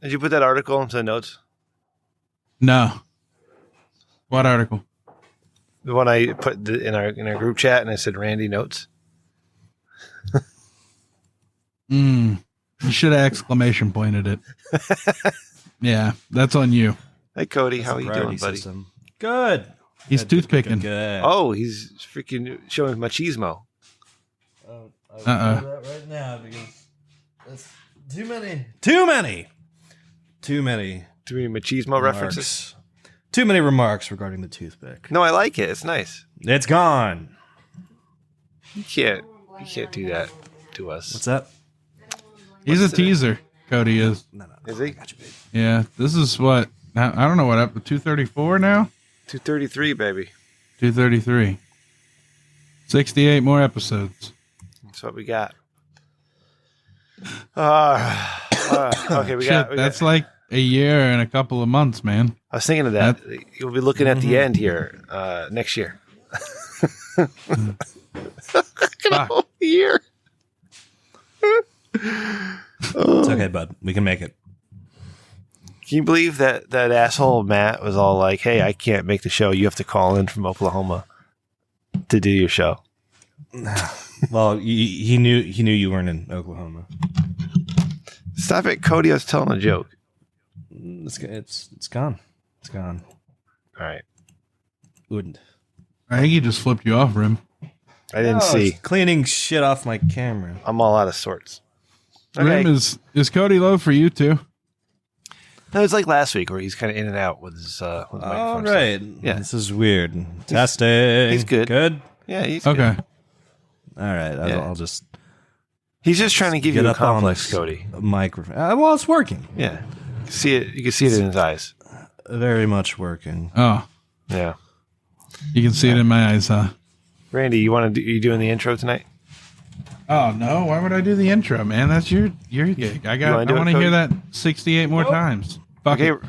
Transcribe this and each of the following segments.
Did you put that article into the notes? No. What article? The one I put in our group chat, and I said Randy notes. You should have exclamation pointed it. Yeah, that's on you. Hey, Cody, how are you doing, buddy? System. Good. He's toothpicking. Good. Oh, he's freaking showing machismo. I'll do that right now because that's too many Machismo references. Too many remarks regarding the toothpick. No, I like it. It's nice. It's gone. You can't do that to us. What's that? He's a teaser. Cody is. No. Is he? Got you, babe. Yeah, this is what I don't know what up to 234 now. 233, baby. 233. 68 more episodes. That's what we got. Okay, we got. That's like a year and a couple of months, man. I was thinking of that. You'll be looking at the end here next year. A whole year. It's okay, bud. We can make it. Can you believe that asshole Matt was all like, "Hey, I can't make the show. You have to call in from Oklahoma to do your show." Well, he knew you weren't in Oklahoma. Stop it, Cody. I was telling a joke. It's gone. It's gone. All right. Wouldn't. I think he just flipped you off, Rem. I didn't see. Cleaning shit off my camera. I'm all out of sorts. Okay. Rem, is Cody low for you too? No, it's like last week where he's kind of in and out with his with All microphone right. stuff. Yeah. This is weird. Testing. He's good. Good? Yeah, he's Okay. good. All right. Yeah. I'll just He's just trying to give get you a up on complex, this Cody. microphone. Well, it's working. Yeah. See it. You can see it in his eyes. Very much working. Oh, Yeah. you can see it in my eyes, huh? Randy, you doing the intro tonight? Oh no! Why would I do the intro, man? That's your gig. I wanna do it, want to Cody? hear that 68 more times. Fuck Okay. it.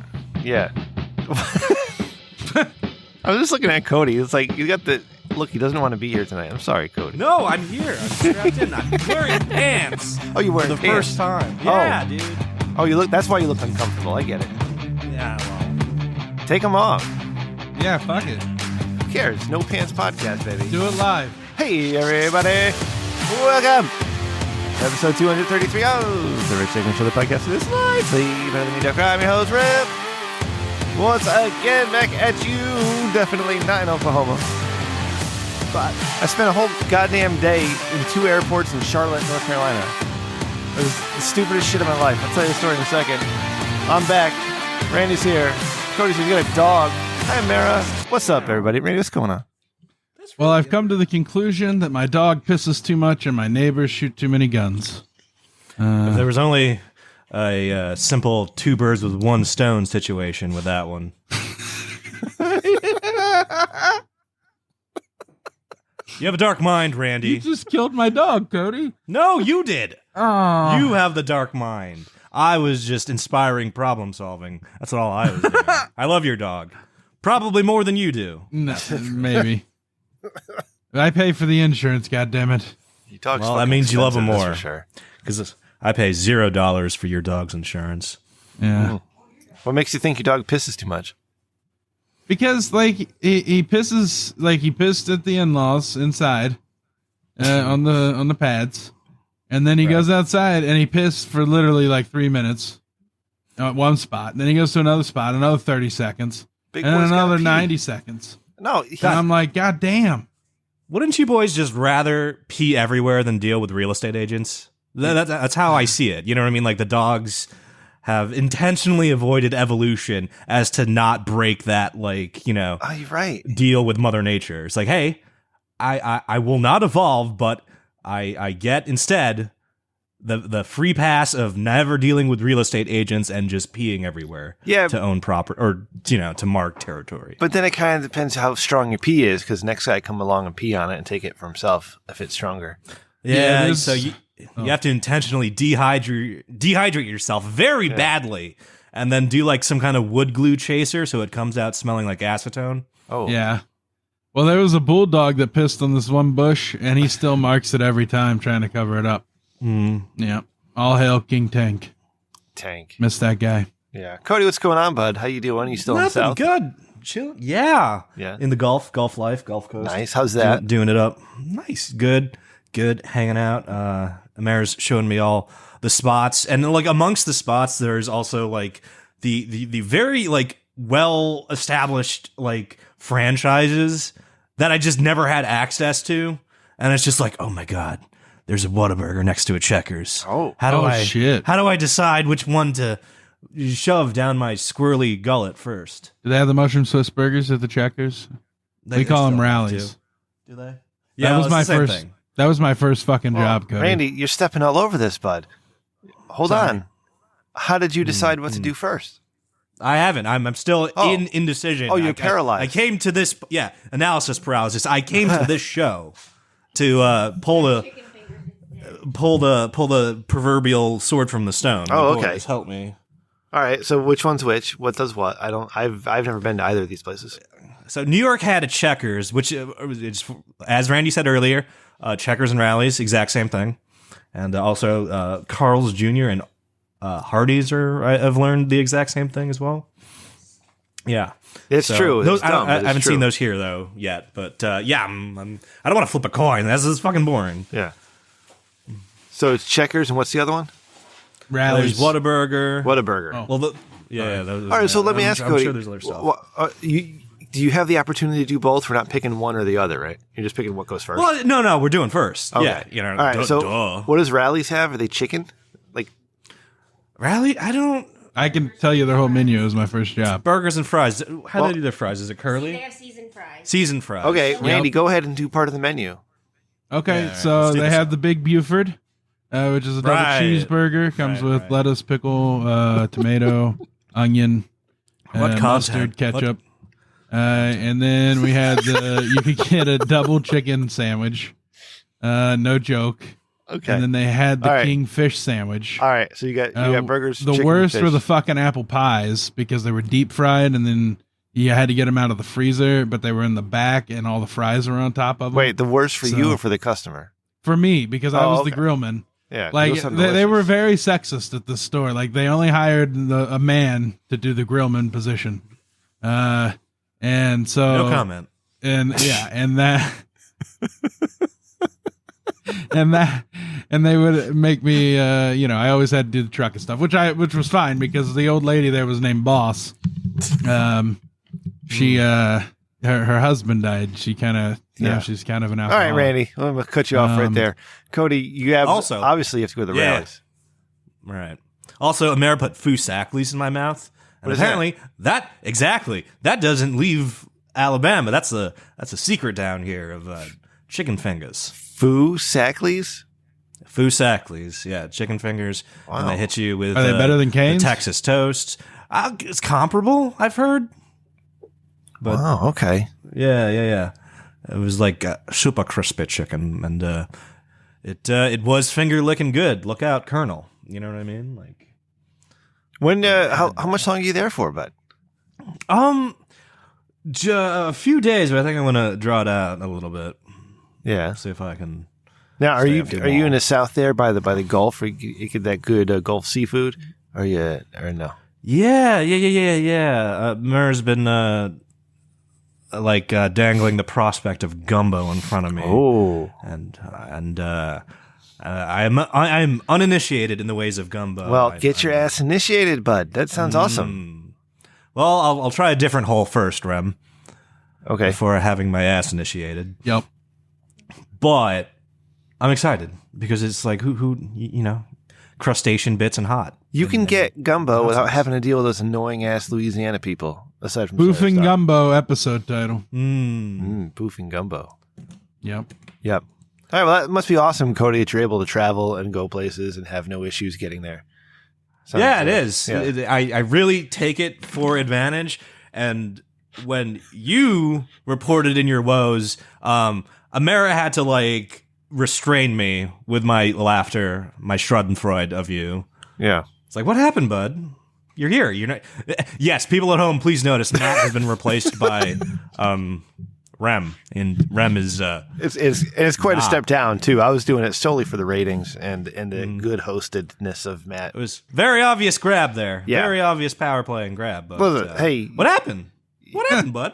Yeah. I was just looking at Cody. It's like you got the look. He doesn't want to be here tonight. I'm sorry, Cody. No, I'm here. I'm strapped in. I'm wearing pants. Oh, you're wearing for the pants. first time. Yeah, dude. Oh, you look. That's why you look uncomfortable. I get it. Yeah, well. Take them off. Yeah, fuck it. Who cares? No Pants Podcast, baby. Do it live. Hey, everybody. Welcome. Episode 233 of the Rich Segment Show, the podcast of this life. Better than me, I'm your host, Rip. Once again, back at you. Definitely not in Oklahoma. But I spent a whole goddamn day in 2 airports in Charlotte, North Carolina. It was the stupidest shit of my life. I'll tell you the story in a second. I'm back. Randy's here. Cody's here. We got a dog. Hi, Mara. What's up, everybody? Randy, what's going on? Well, I've come to the conclusion that my dog pisses too much and my neighbors shoot too many guns. If there was only a simple 2 birds with 1 stone situation with that one. You have a dark mind, Randy. You just killed my dog, Cody. No, you did. Oh. You have the dark mind. I was just inspiring problem solving. That's all I was doing. I love your dog. Probably more than you do. No, maybe. I pay for the insurance, goddammit. Well, that means you love him more. For sure. Because I pay $0 for your dog's insurance. Yeah. What makes you think your dog pisses too much? Because, like, he pisses, like, he pissed at the in-laws inside on the pads. And then he goes outside and he pissed for literally, like, 3 minutes at one spot. And then he goes to another spot, another 30 seconds. Big And boy's then another gotta pee. 90 seconds. No, And I'm like, God damn. Wouldn't you boys just rather pee everywhere than deal with real estate agents? That's how I see it. You know what I mean? Like the dogs have intentionally avoided evolution as to not break that, like, you know, oh, you're right. deal with Mother Nature. It's like, hey, I will not evolve, but I get instead the free pass of never dealing with real estate agents and just peeing everywhere. Yeah. To own proper, or, you know, to mark territory. But then it kind of depends how strong your pee is, because next guy come along and pee on it and take it for himself if it's stronger. Yeah, there's- so you have to intentionally dehydrate yourself very badly, and then do like some kind of wood glue chaser so it comes out smelling like acetone. Oh, Yeah. Well, there was a bulldog that pissed on this one bush, and he still marks it every time trying to cover it up. Mm. Yeah. All hail King Tank. Tank. Miss that guy. Yeah. Cody, what's going on, bud? How you doing? You still in the Nothing, South? good. Chill. Yeah. Yeah. In the Gulf life, Gulf Coast. Nice. How's that? Doing it up. Nice. Good. Hanging out. Amara's showing me all the spots. And like amongst the spots, there's also like the very like well established like franchises that I just never had access to. And it's just like, oh my God, there's a Whataburger next to a Checkers. Oh. How do Shit. How do I decide which one to shove down my squirrely gullet first? Do they have the mushroom Swiss burgers at the Checkers? We call them rallies. Do they? That was it's my the same first. thing. That was my first fucking job, Cody. Randy, you're stepping all over this, bud. Hold on. How did you decide what to do first? I haven't. I'm still Oh. in indecision. Oh, you're paralyzed. I came to this. Yeah, analysis paralysis. I came to this show to pull the proverbial sword from the stone. Oh, My okay. boys, help me. All right. So which one's which? What does what? I've never been to either of these places. So New York had a Checkers, which is, as Randy said earlier, Checkers and Rallies, exact same thing, and also Carl's Jr. and Hardee's I've learned the exact same thing as well. Yeah, It's true. It's I dumb, but it's haven't true. seen those here though yet, but yeah, I don't want to flip a coin. That's fucking boring. Yeah. So it's Checkers, and what's the other one? Rallies. There's Whataburger. Whataburger. Oh. Well, those, All right. So let me ask I'm Cody. sure there's other stuff. Do you have the opportunity to do both? We're not picking one or the other, right? You're just picking what goes first. Well, no, we're doing first. Okay. Yeah, you know. All right. So duh. what does Rallies have? Are they chicken? Like Rally? I don't. I can tell you their whole menu. It was my first job. Burgers and fries. How Well- do they do their fries? Is it They curly? have seasoned fries. Seasoned fries. okay, Randy, go ahead and do part of the menu. Okay, Yeah, all right, so let's do they this have one. the Big Buford, which is a double Right. cheeseburger. Comes Right, with right. lettuce, pickle, tomato, onion, What mustard, content? ketchup. And then we had you could get a double chicken sandwich. No joke. Okay. And then they had the All right. king fish sandwich. All right. So you got burgers. The chicken, worst fish. were the fucking apple pies because they were deep fried, and then you had to get them out of the freezer, but they were in the back, and all the fries were on top of them. Wait, the worst for So- you or for the customer? For me, because I Oh, was okay. the grillman. Yeah. Like those sound they were delicious. very sexist at the store. Like they only hired a man to do the grillman position. And so No comment. And yeah, and that and they would make me I always had to do the truck and stuff, which was fine because the old lady there was named Boss. She her husband died. She kind of Yeah. she's kind of an All alcoholic. right, Randy. I'm gonna cut you off right there. Cody, you have Also- obviously you have to go to the Yeah. Rallies. Right. Also, Amara put foo sackleys in my mouth, and What is apparently that doesn't leave Alabama. That's a secret down here of chicken fingers. Foo Sackleys? Foo sackleys, yeah, chicken fingers, and Wow. they hit you with. Are they better than the Cane's? Texas toast? It's comparable, I've heard. But Oh, okay. yeah. It was like super crispy chicken, and it was finger licking good. Look out, Colonel. You know what I mean? Like, When how much longer are you there for, bud? a few days, but I think I'm gonna draw it out a little bit. Yeah. See if I can. Now, are Stay you up to are you wall. in the south there by the Gulf? Where you get that good Gulf seafood? Or no? Yeah. Murr's been dangling the prospect of gumbo in front of me. Oh, and I'm uninitiated in the ways of gumbo. well, get your ass initiated, bud. That sounds awesome. Well, I'll try a different hole first, Rem, Okay. before having my ass initiated. Yep. But I'm excited because it's like who crustacean bits and hot. You can get gumbo without having to deal with those annoying ass Louisiana people. Aside from Boofing Sarah Stock. Gumbo episode title. Boofing gumbo. Yep. Yep. All right. Well, that must be awesome, Cody, that you're able to travel and go places and have no issues getting there. Sounds Yeah, it like- is. Yeah. I really take it for advantage. And when you reported in your woes, Amara had to restrain me with my laughter, my Schadenfreude of you. Yeah. It's like, what happened, bud? You're here. You're not. Yes, people at home, please notice Matt has been replaced by Rem. Rem. And Rem is It's quite a step down too. I was doing it solely for the ratings and the good hostedness of Matt. It was very obvious grab there. Yeah. Very obvious power play and grab. But, hey, what happened? What happened, bud?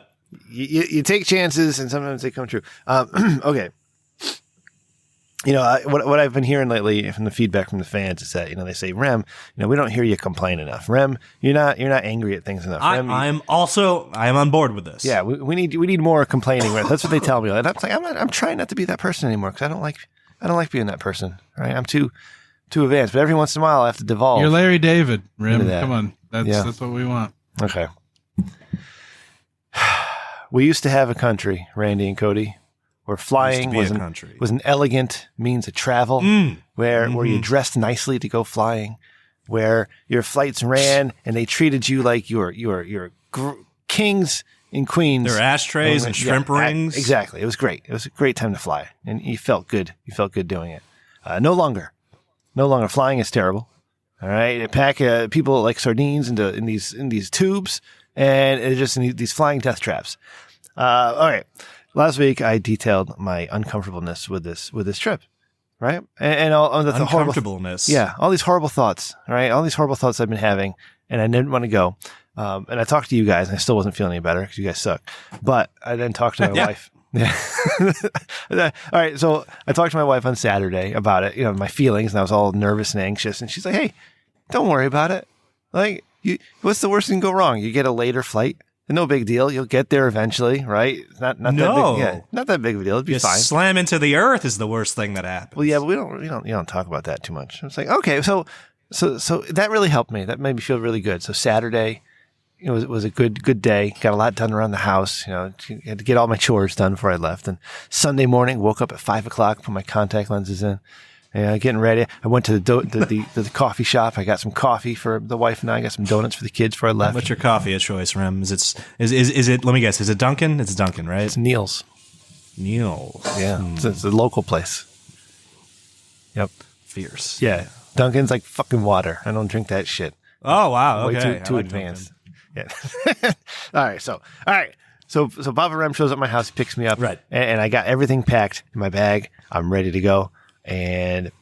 You take chances and sometimes they come true. Okay. What I've been hearing lately from the feedback from the fans is that, they say, Rem, we don't hear you complain enough. Rem, you're not angry at things enough. Rem, I am on board with this. Yeah, we need more complaining. That's what they tell me. And I'm like, I'm trying not to be that person anymore because I don't like being that person. Right? I'm too advanced. But every once in a while, I have to devolve. You're Larry David, Rem. Come on, that's what we want. Okay. We used to have a country, Randy and Cody, where flying was an elegant means of travel, where you dressed nicely to go flying, where your flights ran and they treated you like you were kings and queens. There were ashtrays and shrimp rings. Exactly. It was great. It was a great time to fly, and you felt good. You felt good doing it. No longer. Flying is terrible. All right, they pack people like sardines in these tubes, and it's just in these flying death traps. All right. Last week, I detailed my uncomfortableness with this trip, right? And all the uncomfortableness. All these horrible thoughts, right? All these horrible thoughts I've been having, and I didn't want to go. And I talked to you guys, and I still wasn't feeling any better because you guys suck. But I then talked to my wife. Yeah. All right. So I talked to my wife on Saturday about it, my feelings, and I was all nervous and anxious. And she's like, "Hey, don't worry about it. Like, what's the worst that can go wrong? You get a later flight. No big deal. You'll get there eventually, right? It's not that big. Not that big of a deal. It'd be fine. Slam into the earth is the worst thing that happens. Well, yeah, but we don't talk about that too much. It's like, okay, so that really helped me. That made me feel really good. So Saturday, it was a good day. Got a lot done around the house. Had to get all my chores done before I left. And Sunday morning, woke up at 5:00, put my contact lenses in. Getting ready. I went to the coffee shop. I got some coffee for the wife and I got some donuts for the kids before I left. What's your coffee of choice, Rem? Is it? Let me guess. Is it Dunkin'? It's Dunkin', right? It's Neil's. Neil's. Yeah, it's a local place. Yep. Fierce. Yeah, Dunkin's like fucking water. I don't drink that shit. Oh wow. Okay. Way too advanced. Dunkin'. Yeah. All right. So Baba Rem shows up at my house. He picks me up. Right. And I got everything packed in my bag. I'm ready to go. And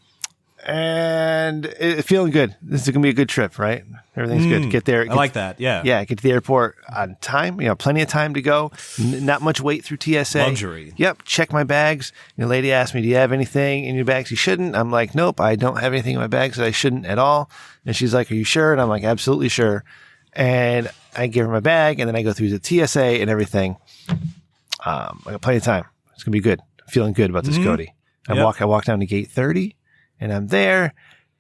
it's feeling good. This is going to be a good trip, right? Everything's good. Get there. I like that. Yeah. Yeah. Get to the airport on time. Plenty of time to go. Not much wait through TSA. Luxury. Yep. Check my bags. The lady asked me, "Do you have anything in your bags you shouldn't?" I'm like, "Nope, I don't have anything in my bags that I shouldn't at all." And she's like, "Are you sure?" And I'm like, "Absolutely sure." And I give her my bag, and then I go through the TSA and everything. I got plenty of time. It's going to be good. I'm feeling good about this, Cody. I walk down to gate 30, and I'm there.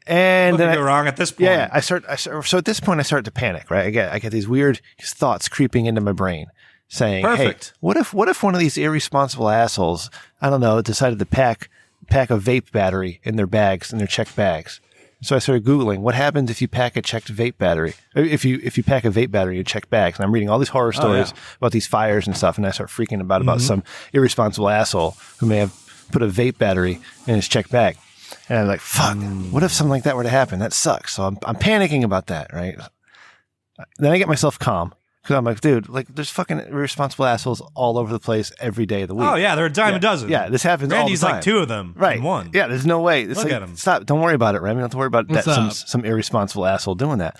And what then could go wrong at this point? Yeah, so at this point I start to panic, right? I get these weird thoughts creeping into my brain, saying, "Perfect. Hey, what if one of these irresponsible assholes, I don't know, decided to pack a vape battery in their bags, in their checked bags?" So I started Googling what happens if you pack a checked vape battery, if you pack a vape battery in checked bags. And I'm reading all these horror stories about these fires and stuff, and I start freaking about some irresponsible asshole who may have put a vape battery in his checked bag. And I'm like, fuck, what if something like that were to happen? That sucks. So I'm panicking about that, right? Then I get myself calm because I'm like, dude, like there's fucking irresponsible assholes all over the place every day of the week. Oh, yeah, they're a dime a dozen. Yeah, this happens Randy's all the time. like two of them in one. Yeah, there's no way. Look at him. Stop. Don't worry about it, Rem. You don't have to worry about What's that. up? Some irresponsible asshole doing that.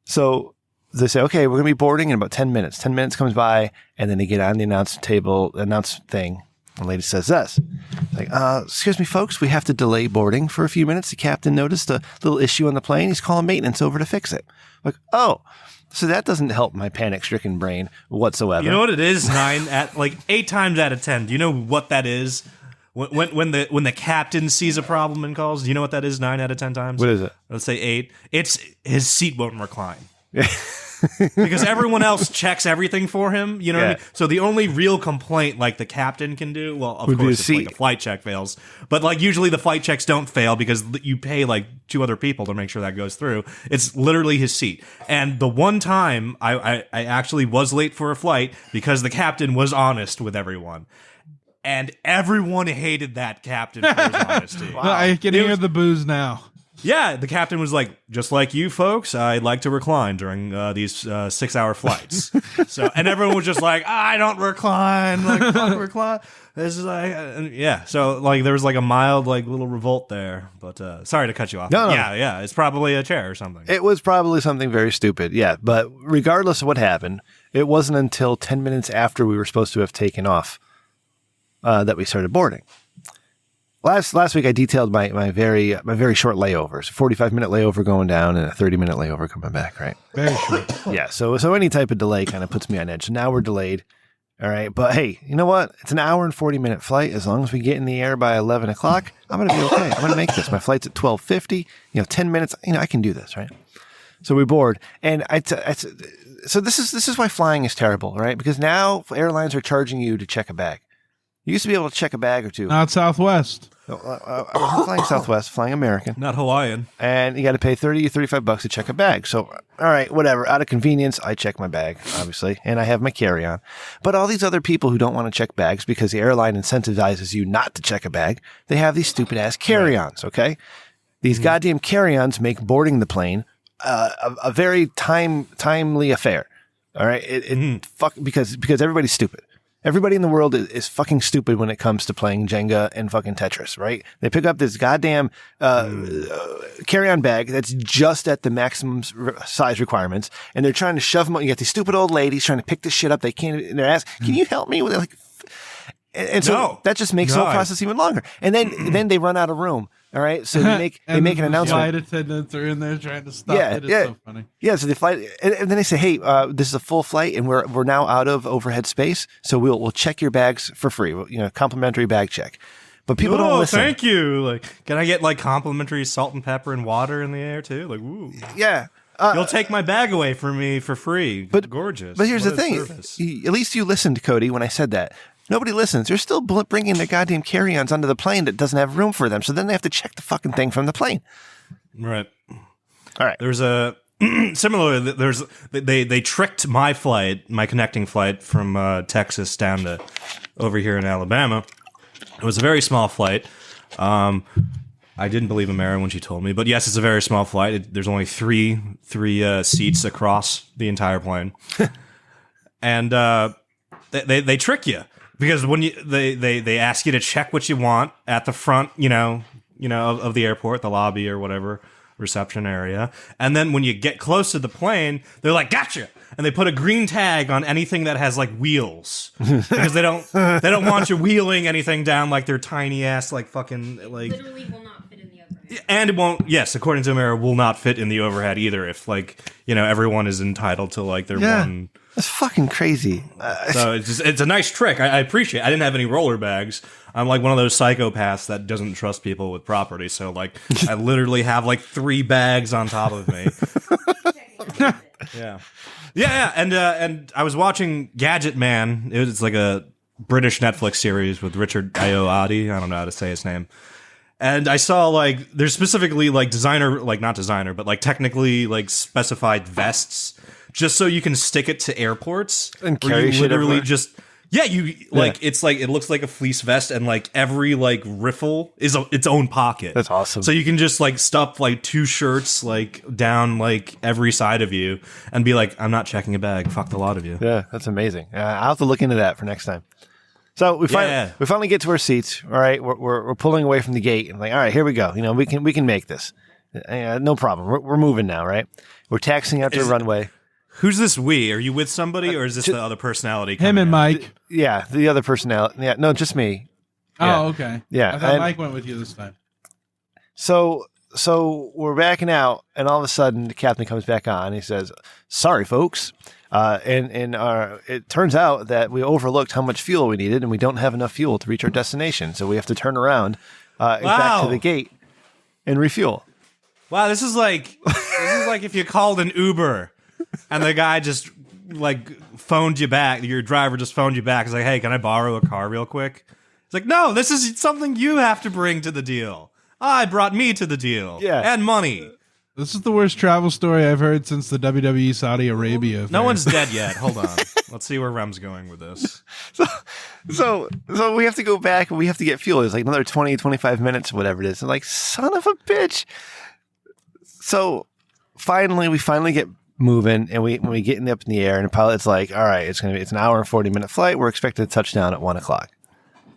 So they say, okay, we're going to be boarding in about 10 minutes. 10 minutes comes by, and then they get on the announce thing. The lady says this, like, excuse me, folks, we have to delay boarding for a few minutes. The captain noticed a little issue on the plane. He's calling maintenance over to fix it. Like, oh, so that doesn't help my panic-stricken brain whatsoever. You know what it is? 8 times out of 10. Do you know what that is? When the captain sees a problem and calls, do you know what that is? 9 out of 10 times. What is it? Let's say 8. It's his seat won't recline. Because everyone else checks everything for him, you know what I mean? So the only real complaint like the captain can do, well, of course, it's like a flight check fails. But like usually the flight checks don't fail because you pay like 2 other people to make sure that goes through. It's literally his seat. And the one time I actually was late for a flight because the captain was honest with everyone. And everyone hated that captain for his honesty. Wow. I can hear the booze now. Yeah, the captain was like, just like you folks, I'd like to recline during these 6-hour flights. So, and everyone was just like, I don't recline, like, fuck recline. This is like, yeah. So, like, there was like a mild, like, little revolt there. But sorry to cut you off. No. Yeah, it's probably a chair or something. It was probably something very stupid, yeah. But regardless of what happened, it wasn't until 10 minutes after we were supposed to have taken off that we started boarding. Last week I detailed my very short layovers, 45-minute layover going down and a 30-minute layover coming back, right? Very short. Yeah, so any type of delay kind of puts me on edge. So now we're delayed. All right, but hey, you know what? It's an hour and 40-minute flight. As long as we get in the air by 11 o'clock, I'm going to be okay. I'm going to make this. My flight's at 12:50. 10 minutes. I can do this, right? So we board, and so this is why flying is terrible, right? Because now airlines are charging you to check a bag. You used to be able to check a bag or two. Not Southwest. I wasn't flying Southwest, flying American. Not Hawaiian. And you got to pay $30 or $35 to check a bag. So, all right, whatever. Out of convenience, I check my bag, obviously, and I have my carry-on. But all these other people who don't want to check bags because the airline incentivizes you not to check a bag, they have these stupid-ass carry-ons, okay? These goddamn carry-ons make boarding the plane a very timely affair, all right? Because everybody's stupid. Everybody in the world is fucking stupid when it comes to playing Jenga and fucking Tetris, right? They pick up this goddamn carry-on bag that's just at the maximum size requirements, and they're trying to shove them. You got these stupid old ladies trying to pick this shit up. They can't. And they're asking, "Can you help me with it?" Like, and so that just makes the whole process even longer. And then they run out of room. All right, so they make an announcement. Flight attendants are in there trying to stop it. It's so funny. Yeah, so they fly, and then they say, "Hey, this is a full flight, and we're now out of overhead space, so we'll check your bags for free. Complimentary bag check." But people don't listen. Thank you. Like, can I get like complimentary salt and pepper and water in the air too? Like, ooh, yeah. You'll take my bag away from me for free. But gorgeous. But here's the thing: at least you listened, Cody, when I said that. Nobody listens. They're still bringing their goddamn carry-ons onto the plane that doesn't have room for them. So then they have to check the fucking thing from the plane. Right. All right. There's a similarly. They tricked my connecting flight from Texas down to over here in Alabama. It was a very small flight. I didn't believe Amara when she told me, but yes, it's a very small flight. There's only three seats across the entire plane, and they trick you. Because when they ask you to check what you want at the front, of the airport, the lobby or whatever reception area, and then when you get close to the plane, they're like, "Gotcha!" and they put a green tag on anything that has like wheels because they don't want you wheeling anything down like their tiny ass like fucking like. Literally will not fit in the overhead. And it won't. Yes, according to Amara, will not fit in the overhead either. If everyone is entitled to like their one. That's fucking crazy. So it's a nice trick. I appreciate it. I didn't have any roller bags. I'm like one of those psychopaths that doesn't trust people with property. So like I literally have like 3 bags on top of me. Yeah. And I was watching Gadget Man. It's like a British Netflix series with Richard Ayoade. I don't know how to say his name. And I saw like there's specifically like not designer, but like technically like specified vests. Just so you can stick it to airports and carry shit literally everywhere. It's like it looks like a fleece vest and like every like riffle is its own pocket. That's awesome. So you can just like stuff like 2 shirts like down like every side of you and be like, I'm not checking a bag. Fuck the lot of you. Yeah, that's amazing. I'll have to look into that for next time. So we finally get to our seats. All right, we're pulling away from the gate and like, all right, here we go. We can make this. No problem. We're moving now, right? We're taxiing out to the runway. Who's this we? Are you with somebody or is this the other personality? Him and Mike. Yeah, the other personality. Yeah, no, just me. Yeah. Oh, okay. Yeah. I thought Mike went with you this time. So we're backing out, and all of a sudden the captain comes back on. He says, "Sorry, folks." It turns out that we overlooked how much fuel we needed, and we don't have enough fuel to reach our destination. So we have to turn around back to the gate and refuel. Wow, this is like if you called an Uber. And the guy just like phoned you back. Your driver just phoned you back. He's like, "Hey, can I borrow a car real quick?" It's like, "No, this is something you have to bring to the deal. I brought me to the deal. Yeah. And money." This is the worst travel story I've heard since the WWE Saudi Arabia affair. No one's dead yet. Hold on. Let's see where Rem's going with this. So we have to go back and we have to get fuel. It's like another 20, 25 minutes, whatever it is. I'm like, son of a bitch. So we finally get moving, and when we get up in the air, and the pilot's like, all right, it's an hour and 40-minute flight. We're expected to touch down at 1 o'clock.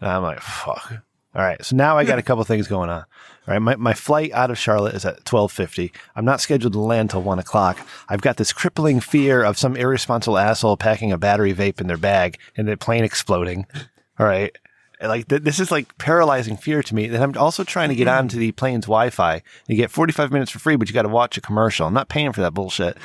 And I'm like, fuck. All right. So now I got a couple things going on. All right. My flight out of Charlotte is at 12:50. I'm not scheduled to land till 1 o'clock. I've got this crippling fear of some irresponsible asshole packing a battery vape in their bag and the plane exploding. All right. Like this is like paralyzing fear to me. Then I'm also trying to get onto the plane's Wi-Fi. You get 45 minutes for free, but you got to watch a commercial. I'm not paying for that bullshit.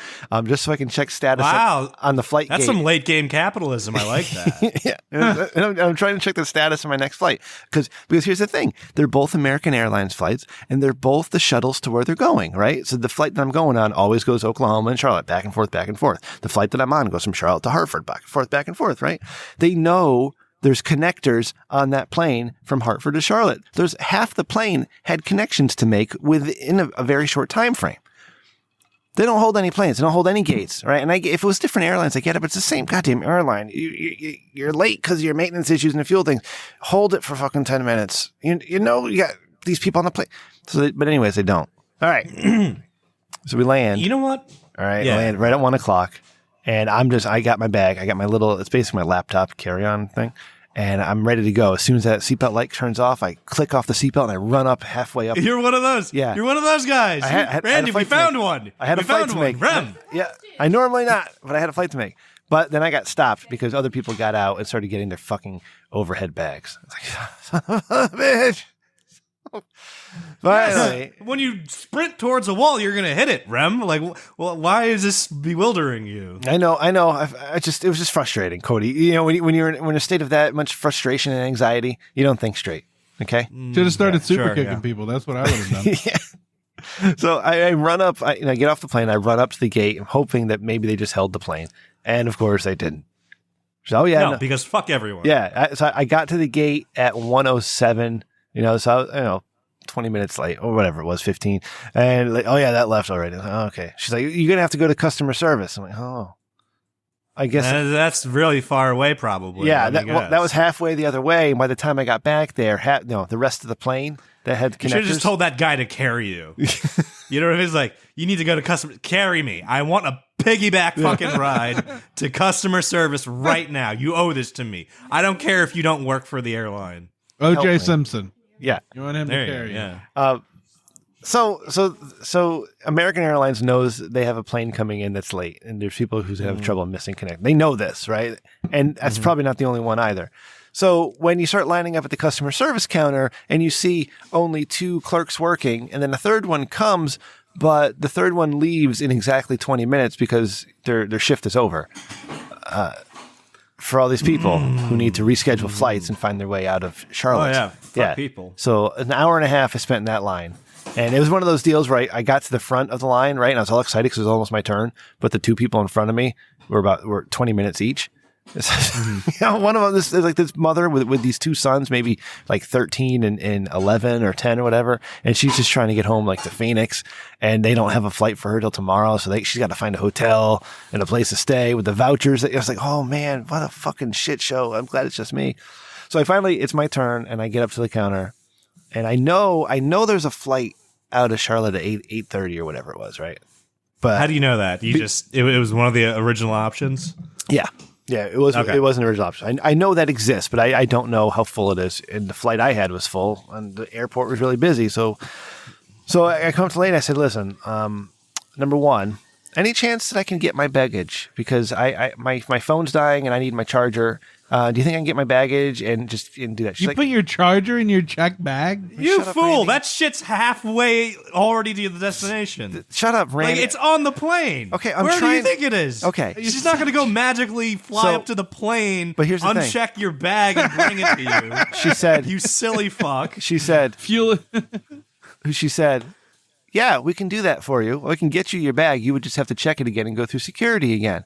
Just so I can check status on the flight. That's gate. some late game capitalism. I like that. Yeah, and I'm trying to check the status of my next flight because here's the thing: they're both American Airlines flights, and they're both the shuttles to where they're going. Right. So the flight that I'm going on always goes Oklahoma and Charlotte, back and forth, back and forth. The flight that I'm on goes from Charlotte to Hartford, back and forth, back and forth. Right. They know. There's connectors on that plane from Hartford to Charlotte. There's half the plane had connections to make within a very short time frame. They don't hold any planes. They don't hold any gates, right? And if it was different airlines, I get it, but it's the same goddamn airline. You're late because of your maintenance issues and the fuel things. Hold it for fucking 10 minutes. You know you got these people on the plane. But anyways, they don't. All right. So we land. You know what? All right. Yeah. We land right at 1 o'clock. And I got my bag. I got my it's basically my laptop carry-on thing. And I'm ready to go. As soon as that seatbelt light turns off, I click off the seatbelt and I run up halfway up. You're one of those. Yeah. You're one of those guys. Randy, we found one. I had a flight to make. Rem. Yeah. I normally not, but I had a flight to make. But then I got stopped because other people got out and started getting their fucking overhead bags. I was like, son of a bitch. Finally. When you sprint towards a wall, you're going to hit it, Rem. Like, well, why is this bewildering you? I know. It was just frustrating, Cody. You know, when you're in a state of that much frustration and anxiety, you don't think straight. Okay. Should have started super kicking people. That's what I would have done. Yeah. So I run up. I get off the plane. I run up to the gate. I'm hoping that maybe they just held the plane, and of course they didn't. So no, because fuck everyone. Yeah. So I got to the gate at 1:07. So 20 minutes late or whatever it was, 15. And like, oh yeah, that left already. Like, oh, okay. She's like, you're going to have to go to customer service. I'm like, oh, I guess. That's really far away probably. Yeah. That was halfway the other way. And by the time I got back there, the rest of the plane that had connectors. You should have just told that guy to carry you. You know what I mean? It's like, you need to go to customer, carry me. I want a piggyback fucking ride to customer service right now. You owe this to me. I don't care if you don't work for the airline. O.J. Simpson. Yeah. You want him to carry you. Yeah. So American Airlines knows they have a plane coming in that's late, and there's people who have trouble missing connect. They know this, right? And that's probably not the only one either. So when you start lining up at the customer service counter and you see only 2 clerks working, and then a third one comes, but the third one leaves in exactly 20 minutes because their shift is over. For all these people who need to reschedule flights and find their way out of Charlotte. Oh, yeah. Fuck people. So an hour and a half I spent in that line. And it was one of those deals where I got to the front of the line, right? And I was all excited because it was almost my turn. But the 2 people in front of me were 20 minutes each. One of them is like this mother with these 2 sons, maybe like 13 and 11 or 10 or whatever. And she's just trying to get home like to Phoenix, and they don't have a flight for her till tomorrow. So she's got to find a hotel and a place to stay with the vouchers. I was like, oh man, what a fucking shit show. I'm glad it's just me. So it's my turn, and I get up to the counter, and I know there's a flight out of Charlotte at 8:30 or whatever it was. Right. But how do you know that? It was one of the original options. Yeah. Yeah, it was. Okay. It was an original option. I know that exists, but I don't know how full it is. And the flight I had was full, and the airport was really busy. So I come to late. And I said, "Listen, number one, any chance that I can get my baggage because my phone's dying and I need my charger. Do you think I can get my baggage and do that?" She's put your charger in your check bag? You fool! Randy. That shit's halfway already to the destination. Shut up, Randy. Like, it's on the plane. Okay, where do you think it is? Okay, she's not going to go magically fly up to the plane. But here's the thing: uncheck your bag and bring it to you. She said, "You silly fuck." She said, "Fuel." She said, "Yeah, we can do that for you. We can get you your bag. You would just have to check it again and go through security again."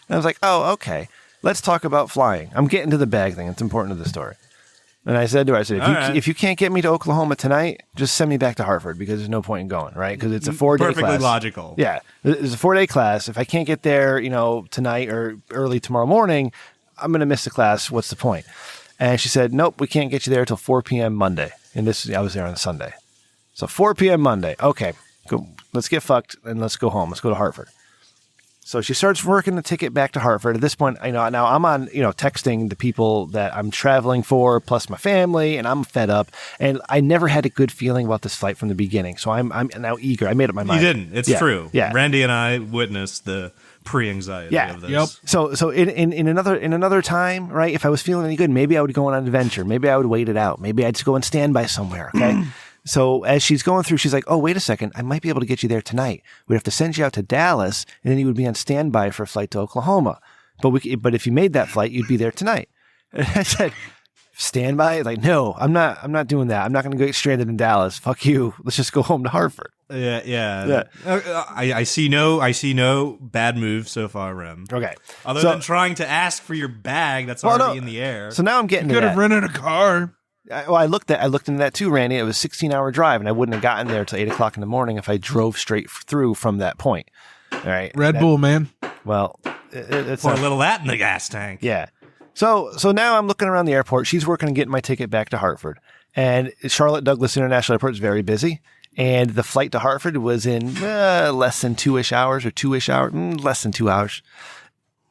And I was like, "Oh, okay. Let's talk about flying. I'm getting to the bag thing. It's important to the story." And I said to her, if you can't get me to Oklahoma tonight, just send me back to Hartford because there's no point in going, right? Because it's a 4-day class. Perfectly logical. Yeah. It's a 4-day class. If I can't get there, tonight or early tomorrow morning, I'm going to miss the class. What's the point? And she said, nope, we can't get you there till 4 p.m. Monday. And I was there on Sunday. So 4 p.m. Monday. Okay. let's get fucked and let's go home. Let's go to Hartford. So she starts working the ticket back to Hartford. At this point, now I'm on, texting the people that I'm traveling for, plus my family, and I'm fed up. And I never had a good feeling about this flight from the beginning. So I'm now eager. I made up my mind. You didn't. It's true. Yeah. Randy and I witnessed the pre-anxiety of this. Yep. So in another time, right? If I was feeling any good, maybe I would go on an adventure. Maybe I would wait it out. Maybe I'd just go and stand by somewhere. Okay. So as she's going through, she's like, oh, wait a second. I might be able to get you there tonight. We'd have to send you out to Dallas, and then you would be on standby for a flight to Oklahoma. But if you made that flight, you'd be there tonight. And I said, standby? Like, no, I'm not doing that. I'm not going to get stranded in Dallas. Fuck you. Let's just go home to Hartford. Yeah. I see no bad move so far, Rem. Okay. Other than trying to ask for your bag that's already in the air. So now I'm getting You to could have rented a car. I looked into that too, Randy. It was a 16-hour drive, and I wouldn't have gotten there till 8 o'clock in the morning if I drove straight through from that point. All right. Red Bull, man. Well, it's Pour a little of that in the gas tank. Yeah. So now I'm looking around the airport. She's working on getting my ticket back to Hartford. And Charlotte Douglas International Airport is very busy. And the flight to Hartford was in less than 2-ish hours or 2-ish hours, less than 2 hours.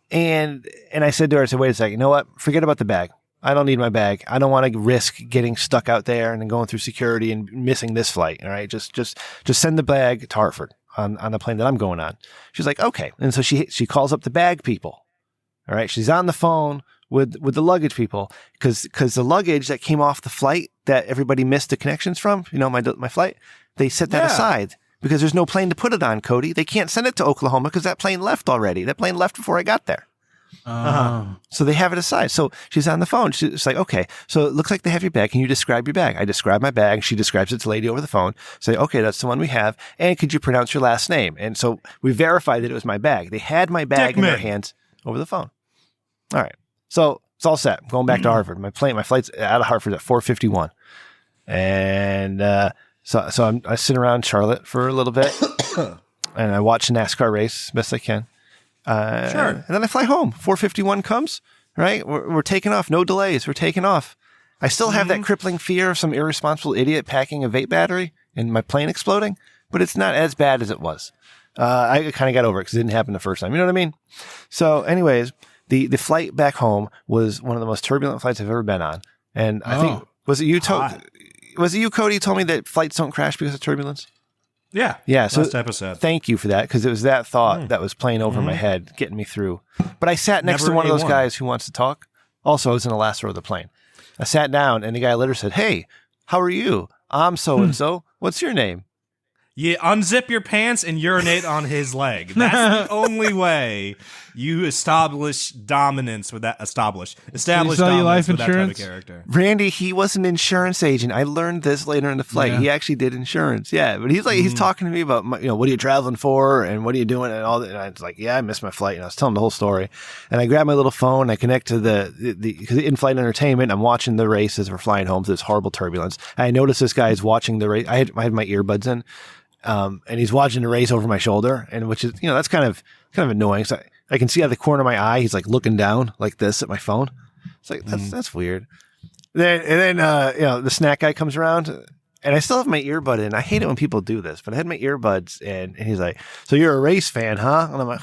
And I said to her, I said, wait a second, you know what? Forget about the bag. I don't need my bag. I don't want to risk getting stuck out there and then going through security and missing this flight. All right. Just send the bag to Hartford on the plane that I'm going on. She's like, okay. And so she calls up the bag people. All right. She's on the phone with the luggage people because the luggage that came off the flight that everybody missed the connections from, my flight, they set that aside because there's no plane to put it on, Cody. They can't send it to Oklahoma because that plane left already. That plane left before I got there. So they have it aside. So she's on the phone. She's like, okay, so it looks like they have your bag. Can you describe your bag? I describe my bag. She describes it to the lady over the phone. Say, okay, that's the one we have. And could you pronounce your last name? And so we verified that it was my bag. They had my bag in their hands over the phone. All right. So it's all set. I'm going back to Hartford. My flight's out of Hartford at 4:51. And, so I sit around Charlotte for a little bit and I watch the NASCAR race best I can. Sure. And then I fly home. 4:51 comes, right? We're taking off. No delays. We're taking off. I still have that crippling fear of some irresponsible idiot packing a vape battery and my plane exploding, but it's not as bad as it was. I kind of got over it because it didn't happen the first time. You know what I mean? So anyways, the flight back home was one of the most turbulent flights I've ever been on. And I think, was it you, Cody, who told me that flights don't crash because of turbulence? Yeah. So last episode. Thank you for that because it was that thought that was playing over my head, getting me through. But I sat next to one of those guys who wants to talk. Also, I was in the last row of the plane. I sat down and the guy later said, "Hey, how are you? I'm so and so. What's your name?" You unzip your pants and urinate on his leg. That's the only way you establish dominance with that. Establish dominance life with insurance? that type of character. Randy, he was an insurance agent. I learned this later in the flight. Yeah. He actually did insurance. Yeah, but he's like, he's talking to me about, what are you traveling for and what are you doing and all that. And I was like, yeah, I missed my flight. And I was telling the whole story. And I grab my little phone. I connect to the in-flight entertainment. I'm watching the race as we're flying home through this horrible turbulence. And I noticed this guy is watching the race. I had my earbuds in. And he's watching the race over my shoulder, and which is, that's kind of annoying. So I can see out of the corner of my eye, he's like looking down like this at my phone. It's like, that's weird. Then the snack guy comes around and I still have my earbud in. I hate it when people do this, but I had my earbuds in and he's like, "So you're a race fan, huh?" And I'm like,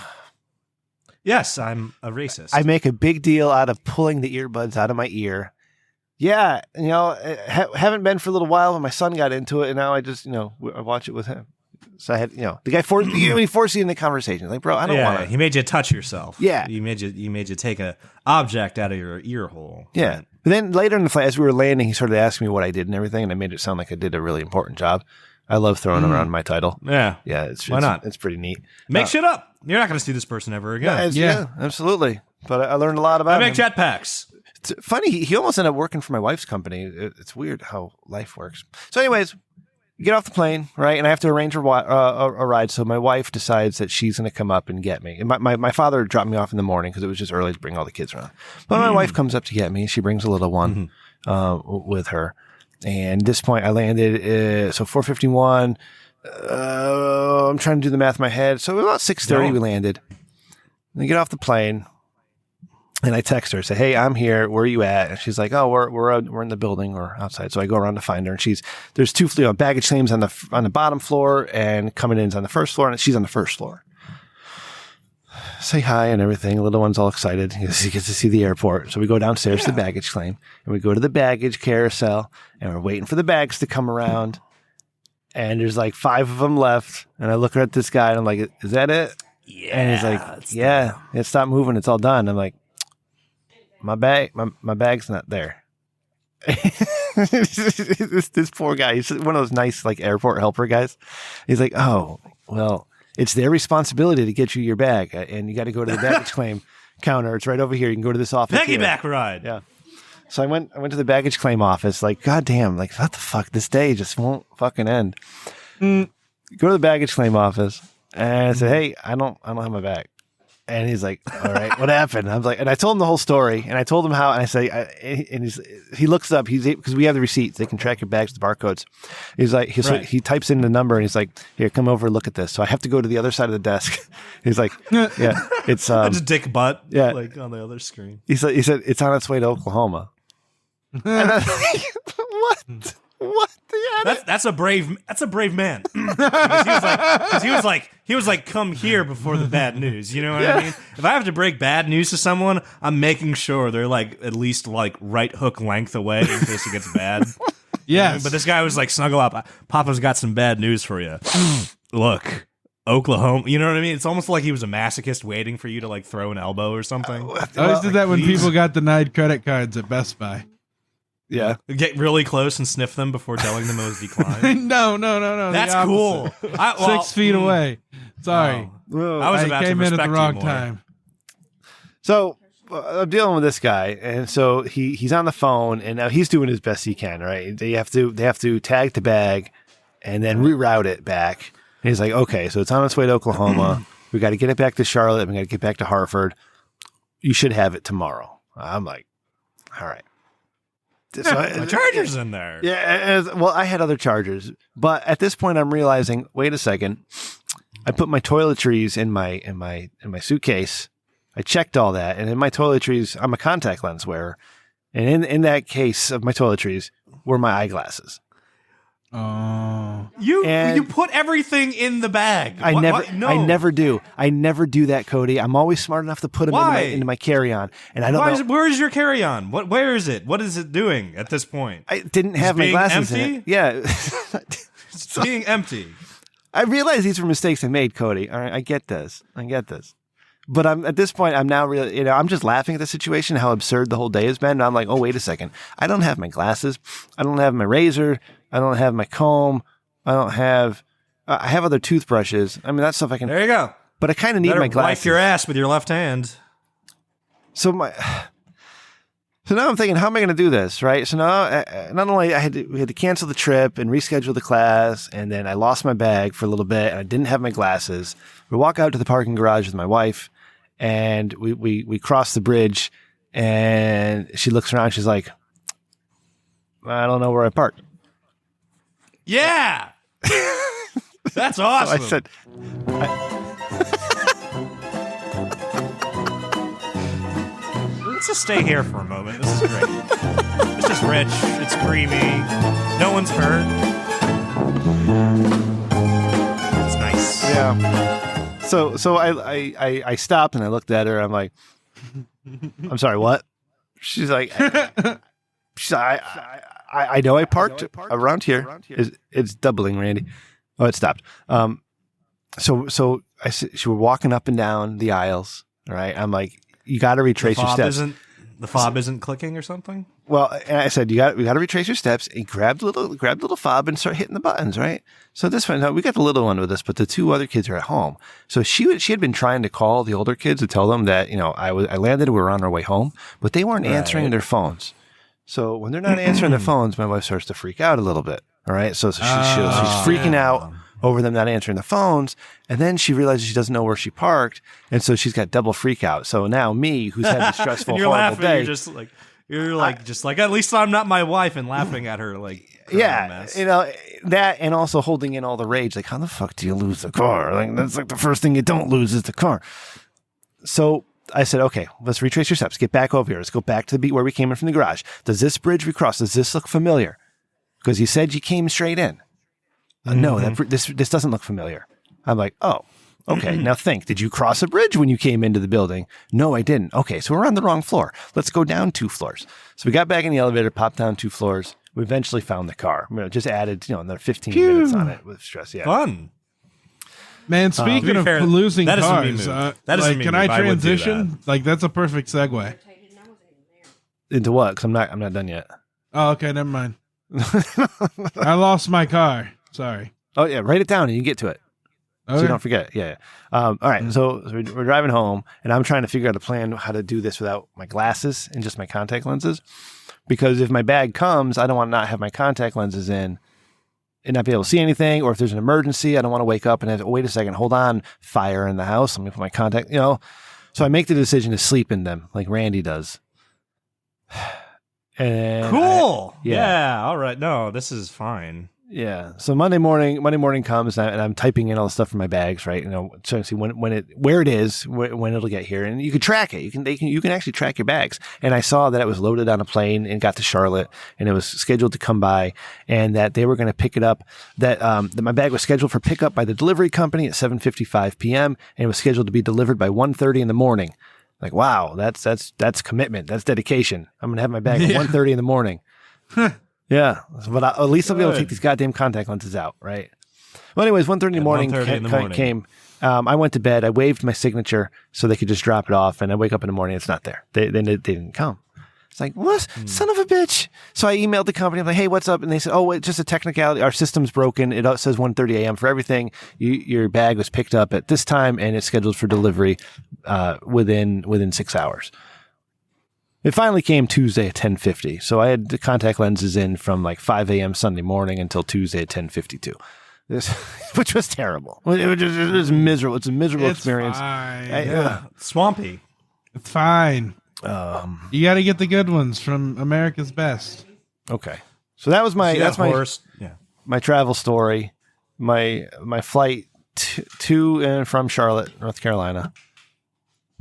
Yes, I'm a racist. I make a big deal out of pulling the earbuds out of my ear. Yeah. Haven't been for a little while, but my son got into it and now I just, I watch it with him. So I had, the guy forced you in the conversation. Like, bro, I don't want to. He made you touch yourself. Yeah. He made you take a object out of your ear hole. Yeah. But then later in the flight, as we were landing, he started asking me what I did and everything, and I made it sound like I did a really important job. I love throwing around my title. Yeah. Yeah. Why not? It's pretty neat. Make shit up. You're not going to see this person ever again. Yeah, absolutely. But I learned a lot about I make him. jetpacks. It's funny. He almost ended up working for my wife's company. It's weird how life works. So anyways, you get off the plane, right? And I have to arrange a ride. So my wife decides that she's going to come up and get me. And my father dropped me off in the morning because it was just early to bring all the kids around. But my wife comes up to get me. She brings a little one with her. And at this point, I landed, so 4:51. I'm trying to do the math in my head. So about 6:30 we landed. And I get off the plane. And I text her, say, "Hey, I'm here. Where are you at?" And she's like, "Oh, we're in the building or outside." So I go around to find her, and there's two baggage claims on the bottom floor, and coming in's on the first floor, and she's on the first floor. Say hi and everything. The little one's all excited. He gets to see the airport. So we go downstairs to the baggage claim, and we go to the baggage carousel, and we're waiting for the bags to come around. And there's like 5 of them left, and I look at this guy, and I'm like, "Is that it?" Yeah. And he's like, "Yeah, it stopped moving. It's all done." I'm like, My bag's not there. this poor guy, he's one of those nice like airport helper guys. He's like, "Oh, well, it's their responsibility to get you your bag, and you got to go to the baggage claim counter. It's right over here. You can go to this office." Piggyback ride. Yeah. So I went to the baggage claim office. Like, God damn, like what the fuck? This day just won't fucking end. Go to the baggage claim office, and I said, "Hey, I don't have my bag." And he's like, "All right, what happened?" I was like, and I told him the whole story, and I told him how, and I say, and he looks up, because we have the receipts, they can track your bags with the barcodes. He's like, he types in the number, and he's like, "Here, come over and look at this." So I have to go to the other side of the desk. He's like, "Yeah, it's just dick butt, yeah, like on the other screen." He said it's on its way to Oklahoma. And I was like, what? What? That's a brave man. Because he was like, "Come here before the bad news." You know what I mean? If I have to break bad news to someone, I'm making sure they're like at least like right hook length away in case it gets bad. Yes. But this guy was like, "Snuggle up. Papa's got some bad news for you. Look, Oklahoma." You know what I mean? It's almost like he was a masochist waiting for you to like throw an elbow or something. I always did that when people got denied credit cards at Best Buy. Yeah. Get really close and sniff them before telling them it was declined. No. That's cool. 6 feet away. Sorry. I was about came to in at respect the wrong you more. time. So I'm dealing with this guy, and so he's on the phone, and now he's doing his best he can. Right? They have to tag the bag, and then reroute it back. And he's like, "Okay, so it's on its way to Oklahoma. We got to get it back to Charlotte. We got to get back to Hartford. You should have it tomorrow." I'm like, "All right." So My charger's in there. Yeah, well, I had other chargers, but at this point, I'm realizing, wait a second. I put my toiletries in my suitcase. I checked all that, and in my toiletries, I'm a contact lens wearer, and in that case of my toiletries were my eyeglasses. Oh, You put everything in the bag. I never do. I never do that, Cody. I'm always smart enough to put them into my carry-on, and I don't know. Where is your carry-on? Where is it? What is it doing at this point? I didn't have my glasses empty? in it. Yeah. It's being empty. I realize these were mistakes I made, Cody. All right, I get this. But at this point, I'm now really, I'm just laughing at the situation, how absurd the whole day has been. And I'm like, oh, wait a second. I don't have my glasses. I don't have my razor. I don't have my comb. I have other toothbrushes. I mean, that stuff I can. There you go. But I kind of need my glasses. Wipe your ass with your left hand. So now I'm thinking, how am I going to do this? Right. So now, not only we had to cancel the trip and reschedule the class, and then I lost my bag for a little bit, and I didn't have my glasses. We walk out to the parking garage with my wife, and we cross the bridge, and she looks around. She's like, "I don't know where I parked." Yeah. That's awesome. So I said, let's just stay here for a moment. This is great. It's just rich. It's creamy. No one's hurt. It's nice. yeah. So I stopped and I looked at her. I'm like, "I'm sorry, what?" She's like, I know I parked around here. It's doubling, Randy. Oh, it stopped. So I said, she were walking up and down the aisles. All right. I'm like, "You got to retrace your steps." The fob isn't clicking or something? Well, and I said, we got to retrace your steps, and grab the little fob and start hitting the buttons, right? So this one, no, we got the little one with us, but the 2 other kids are at home. So she had been trying to call the older kids to tell them that, I landed, we were on our way home, but they weren't answering their phones. So when they're not answering their phones, my wife starts to freak out a little bit. All right. So she's freaking out over them not answering the phones. And then she realizes she doesn't know where she parked. And so she's got double freak out. So now me, who's had a stressful, horrible day. You're like, at least I'm not my wife, and laughing at her like, yeah, mess. That, and also holding in all the rage. Like, how the fuck do you lose the car? Like, that's like the first thing you don't lose is the car. So I said, okay, let's retrace your steps. Get back over here. Let's go back to the beat where we came in from the garage. Does this bridge we crossed, does this look familiar? Because you said you came straight in. No, this doesn't look familiar. I'm like, oh, okay. Now think, did you cross a bridge when you came into the building? No, I didn't. Okay, so we're on the wrong floor. Let's go down 2 floors. So we got back in the elevator, popped down 2 floors. We eventually found the car. Just added, another 15 minutes on it with stress. Yeah. Fun. Man, speaking of fair, losing that is a me cars, move. That is a like, me can move. I I would do transition? Like, that's a perfect segue. Into what? Because I'm not done yet. Oh, okay, never mind. I lost my car. Sorry. Oh, yeah. Write it down and you can get to it. Okay. So you don't forget it. Yeah. All right. So we're driving home and I'm trying to figure out a plan how to do this without my glasses and just my contact lenses. Because if my bag comes, I don't want to not have my contact lenses in and not be able to see anything. Or if there's an emergency, I don't want to wake up and have to, wait a second, hold on, fire in the house. Let me put my contact, So I make the decision to sleep in them like Randy does. And Cool. Yeah. All right. No, this is fine. Yeah. So Monday morning comes and I'm typing in all the stuff from my bags, right? Trying to see where it is, when it'll get here, and you can track it. You can actually track your bags. And I saw that it was loaded on a plane and got to Charlotte, and it was scheduled to come by, and that they were going to pick it up. That my bag was scheduled for pickup by the delivery company at 7:55 p.m. and it was scheduled to be delivered by 1:30 in the morning. Like, wow, that's commitment. That's dedication. I'm gonna have my bag at 1:30 in the morning. Yeah, but at least I'll be able to take these goddamn contact lenses out, right? Well, anyways, 1:30 in the morning came. I went to bed. I waved my signature so they could just drop it off, and I wake up in the morning. It's not there. They didn't come. It's like, what? Son of a bitch. So I emailed the company. I'm like, hey, what's up? And they said, oh, it's just a technicality. Our system's broken. It says 1:30 a.m. for everything. Your bag was picked up at this time, and it's scheduled for delivery within 6 hours. It finally came Tuesday at 10:50. So I had the contact lenses in from like 5 a.m. Sunday morning until Tuesday at 10:52. Which was terrible. It was miserable. It's a miserable experience. Fine. Swampy. It's fine. You got to get the good ones from America's Best. Okay. So that was my my travel story. My flight to and from Charlotte, North Carolina.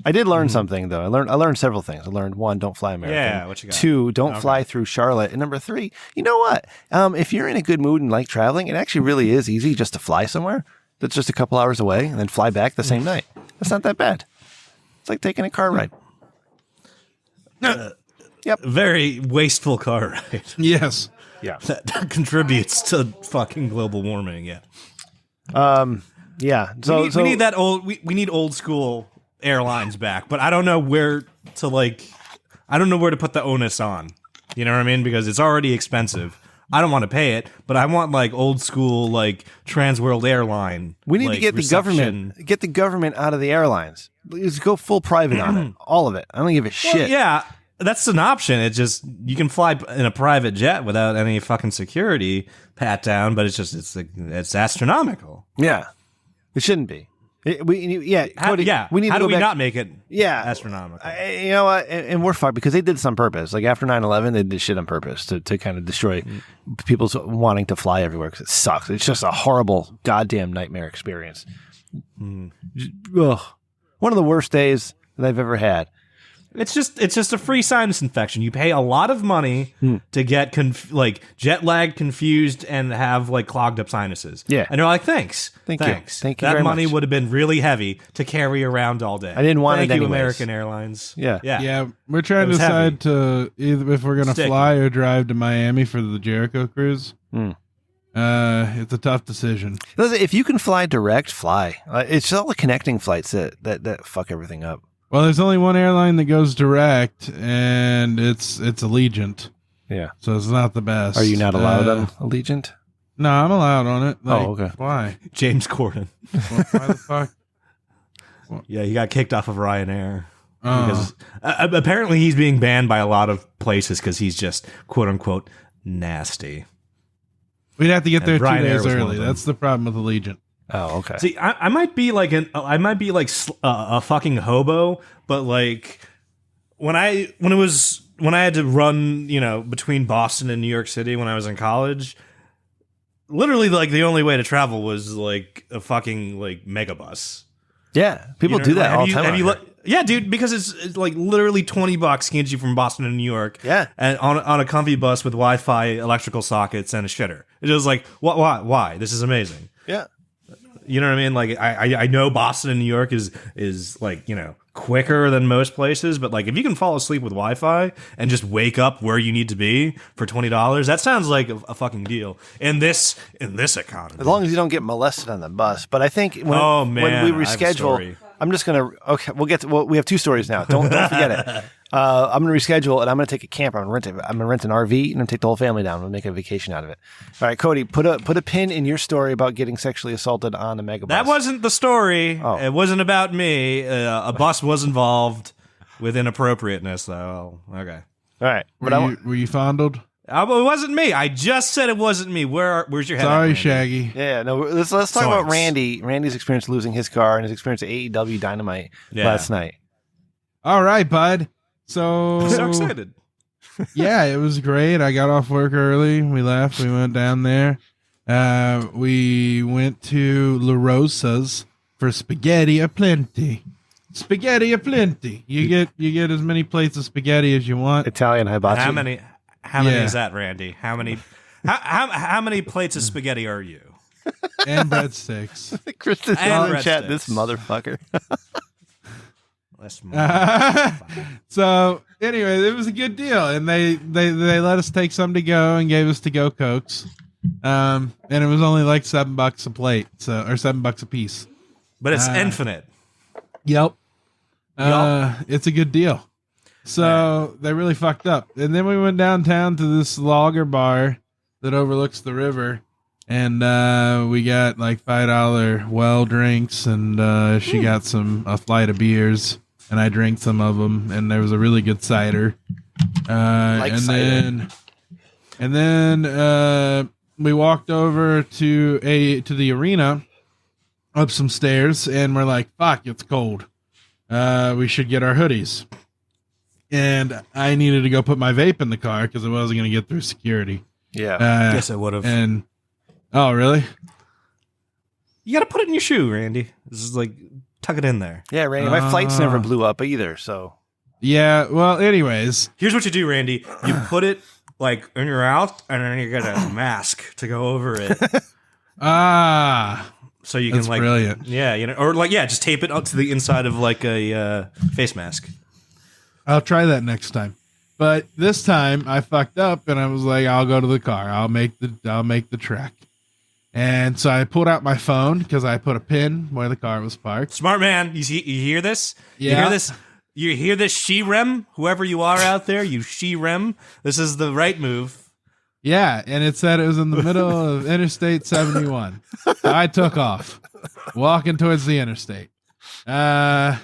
I did learn something though. I learned several things. I learned 1, don't fly American. Yeah, what you got? 2, don't fly through Charlotte. And number 3, you know what? If you're in a good mood and like traveling, it actually really is easy just to fly somewhere that's just a couple hours away and then fly back the same night. That's not that bad. It's like taking a car ride. Yep. Very wasteful car ride. Yes. Yeah. That contributes to fucking global warming. Yeah. Yeah. So we need that old. We need old school airlines back, but I don't know where to I don't know where to put the onus on. You know what I mean? Because it's already expensive. I don't want to pay it, but I want like old school Trans World Airline. We need to get the government out of the airlines. Just go full private on it, all of it. I don't give a shit. Well, yeah, that's an option. It's just you can fly in a private jet without any fucking security pat down, but it's astronomical. Yeah, it shouldn't be. Cody, we need How to do go we back. not make it astronomical? You know what? And we're fucked because they did this on purpose. Like after 9/11, they did shit on purpose to kind of destroy people's wanting to fly everywhere because it sucks. It's just a horrible goddamn nightmare experience. Ugh. One of the worst days that I've ever had. It's just a free sinus infection. You pay a lot of money to get jet lag, confused, and have clogged up sinuses. Yeah, and they're like, thanks. Thank you. That very money much. would have been really heavy to carry around all day. I didn't want Thank it you, anyways. American Airlines. Yeah. We're trying to decide to either if we're gonna Sticky. fly or drive to Miami for the Jericho cruise. It's a tough decision. Listen, if you can fly direct, fly. It's all the connecting flights that fuck everything up. Well, there's only one airline that goes direct, and it's Allegiant. Yeah. So it's not the best. Are you not allowed on Allegiant? No, I'm allowed on it. Okay. Why? James Corden. Why the fuck? Yeah, he got kicked off of Ryanair. Oh. Because apparently he's being banned by a lot of places because he's just quote unquote nasty. We'd have to get there 2 Ryanair days was one of early. them. That's the problem with Allegiant. Oh, okay. See, I might be like a fucking hobo, but when I had to run, between Boston and New York City when I was in college, literally the only way to travel was a fucking megabus. Yeah, people do that all the time. Yeah, dude, because it's like literally $20 gets you from Boston to New York. Yeah. And on a comfy bus with Wi-Fi, electrical sockets, and a shitter. It's just like, why? This is amazing. Yeah. You know what I mean? Like, I know Boston and New York is like, you know, quicker than most places, but like if you can fall asleep with Wi-Fi and just wake up where you need to be for $20, that sounds like a fucking deal in this economy. As long as you don't get molested on the bus. But I think when we I have a reschedule, story. I'm just gonna we have 2 stories now. Don't forget it. I'm gonna reschedule and I'm gonna take a camper. I'm gonna rent an RV and then take the whole family down and make a vacation out of it. All right, Cody, put a pin in your story about getting sexually assaulted on a megabus. That wasn't the story. Oh. It wasn't about me. A bus was involved with inappropriateness, though. Okay. All right, but Were you fondled? It wasn't me. I just said it wasn't me. Where's your head? Sorry, at, Randy? Shaggy. yeah, no. Let's talk about Zoinks. Randy. Randy's experience losing his car and his experience at AEW Dynamite last night. All right, bud. So I'm so excited. yeah, it was great. I got off work early. We left. We went down there. We went to La Rosa's for spaghetti aplenty. Spaghetti aplenty. You get as many plates of spaghetti as you want. Italian hibachi. How many Yeah. is that, Randy? How how many plates of spaghetti are you? And breadsticks. Kristen's And in the chat. breadsticks. This motherfucker. So anyway, it was a good deal, and they let us take some to go and gave us to go Cokes, and it was only like $7 a plate, so or $7 a piece. But it's infinite. Yep. It's a good deal. So they really fucked up, and then we went downtown to this lager bar that overlooks the river, and we got like $5 well drinks, and she got a flight of beers. And I drank some of them, and there was a really good cider. And then we walked over to the arena, up some stairs, and we're like, "Fuck, it's cold. We should get our hoodies." And I needed to go put my vape in the car because I wasn't going to get through security. Yeah. Guess I would have. And oh, really? You got to put it in your shoe, Randy. This is like tuck it in there. Yeah, Randy. My flights never blew up either, so. Yeah. Well, anyways, Here's what you do, Randy. You put it like in your mouth, and then you get a mask to go over it. So you that's can like, brilliant. yeah, you know, or like, yeah, just tape it up to the inside of like a face mask. I'll try that next time. But this time I fucked up and I was like, I'll go to the car. I'll make the trek. And so I pulled out my phone because I put a pin where the car was parked. Smart man. You hear this? Yeah. You hear this? You hear this, she-rem? Whoever you are out there, you she-rem. This is the right move. Yeah, and it said it was in the middle of Interstate 71. So I took off, walking towards the interstate. And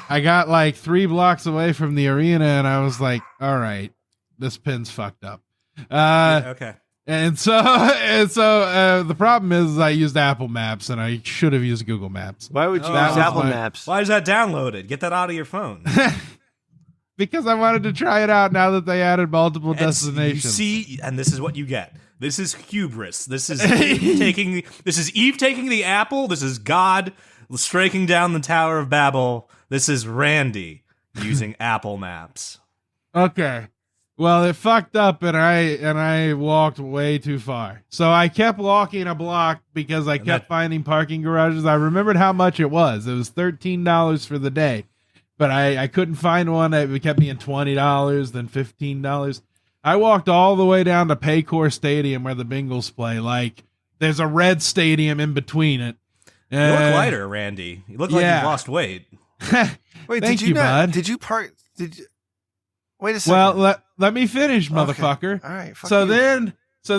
I got like 3 blocks away from the arena, and I was like, all right, this pin's fucked up. Okay. And so the problem is I used Apple Maps, and I should have used Google Maps. Why would you That use was Apple my- Maps? Why is that downloaded? Get that out of your phone. Because I wanted to try it out now that they added multiple destinations. You see, and this is what you get. This is hubris. This is Eve taking the apple. This is God striking down the Tower of Babel. This is Randy using Apple Maps. Okay. Well, it fucked up, and I walked way too far. So I kept walking a block because I kept finding parking garages. I remembered how much it was. It was $13 for the day, but I couldn't find one. It kept being $20, then $15. I walked all the way down to Paycor Stadium where the Bengals play. Like, there's a red stadium in between it. You look lighter, Randy. You look like you've lost weight. Wait, Thank did you you, not? bud. Did you park? Did you? Wait a second. Well, let me finish, motherfucker. Okay. All right. Fuck So you.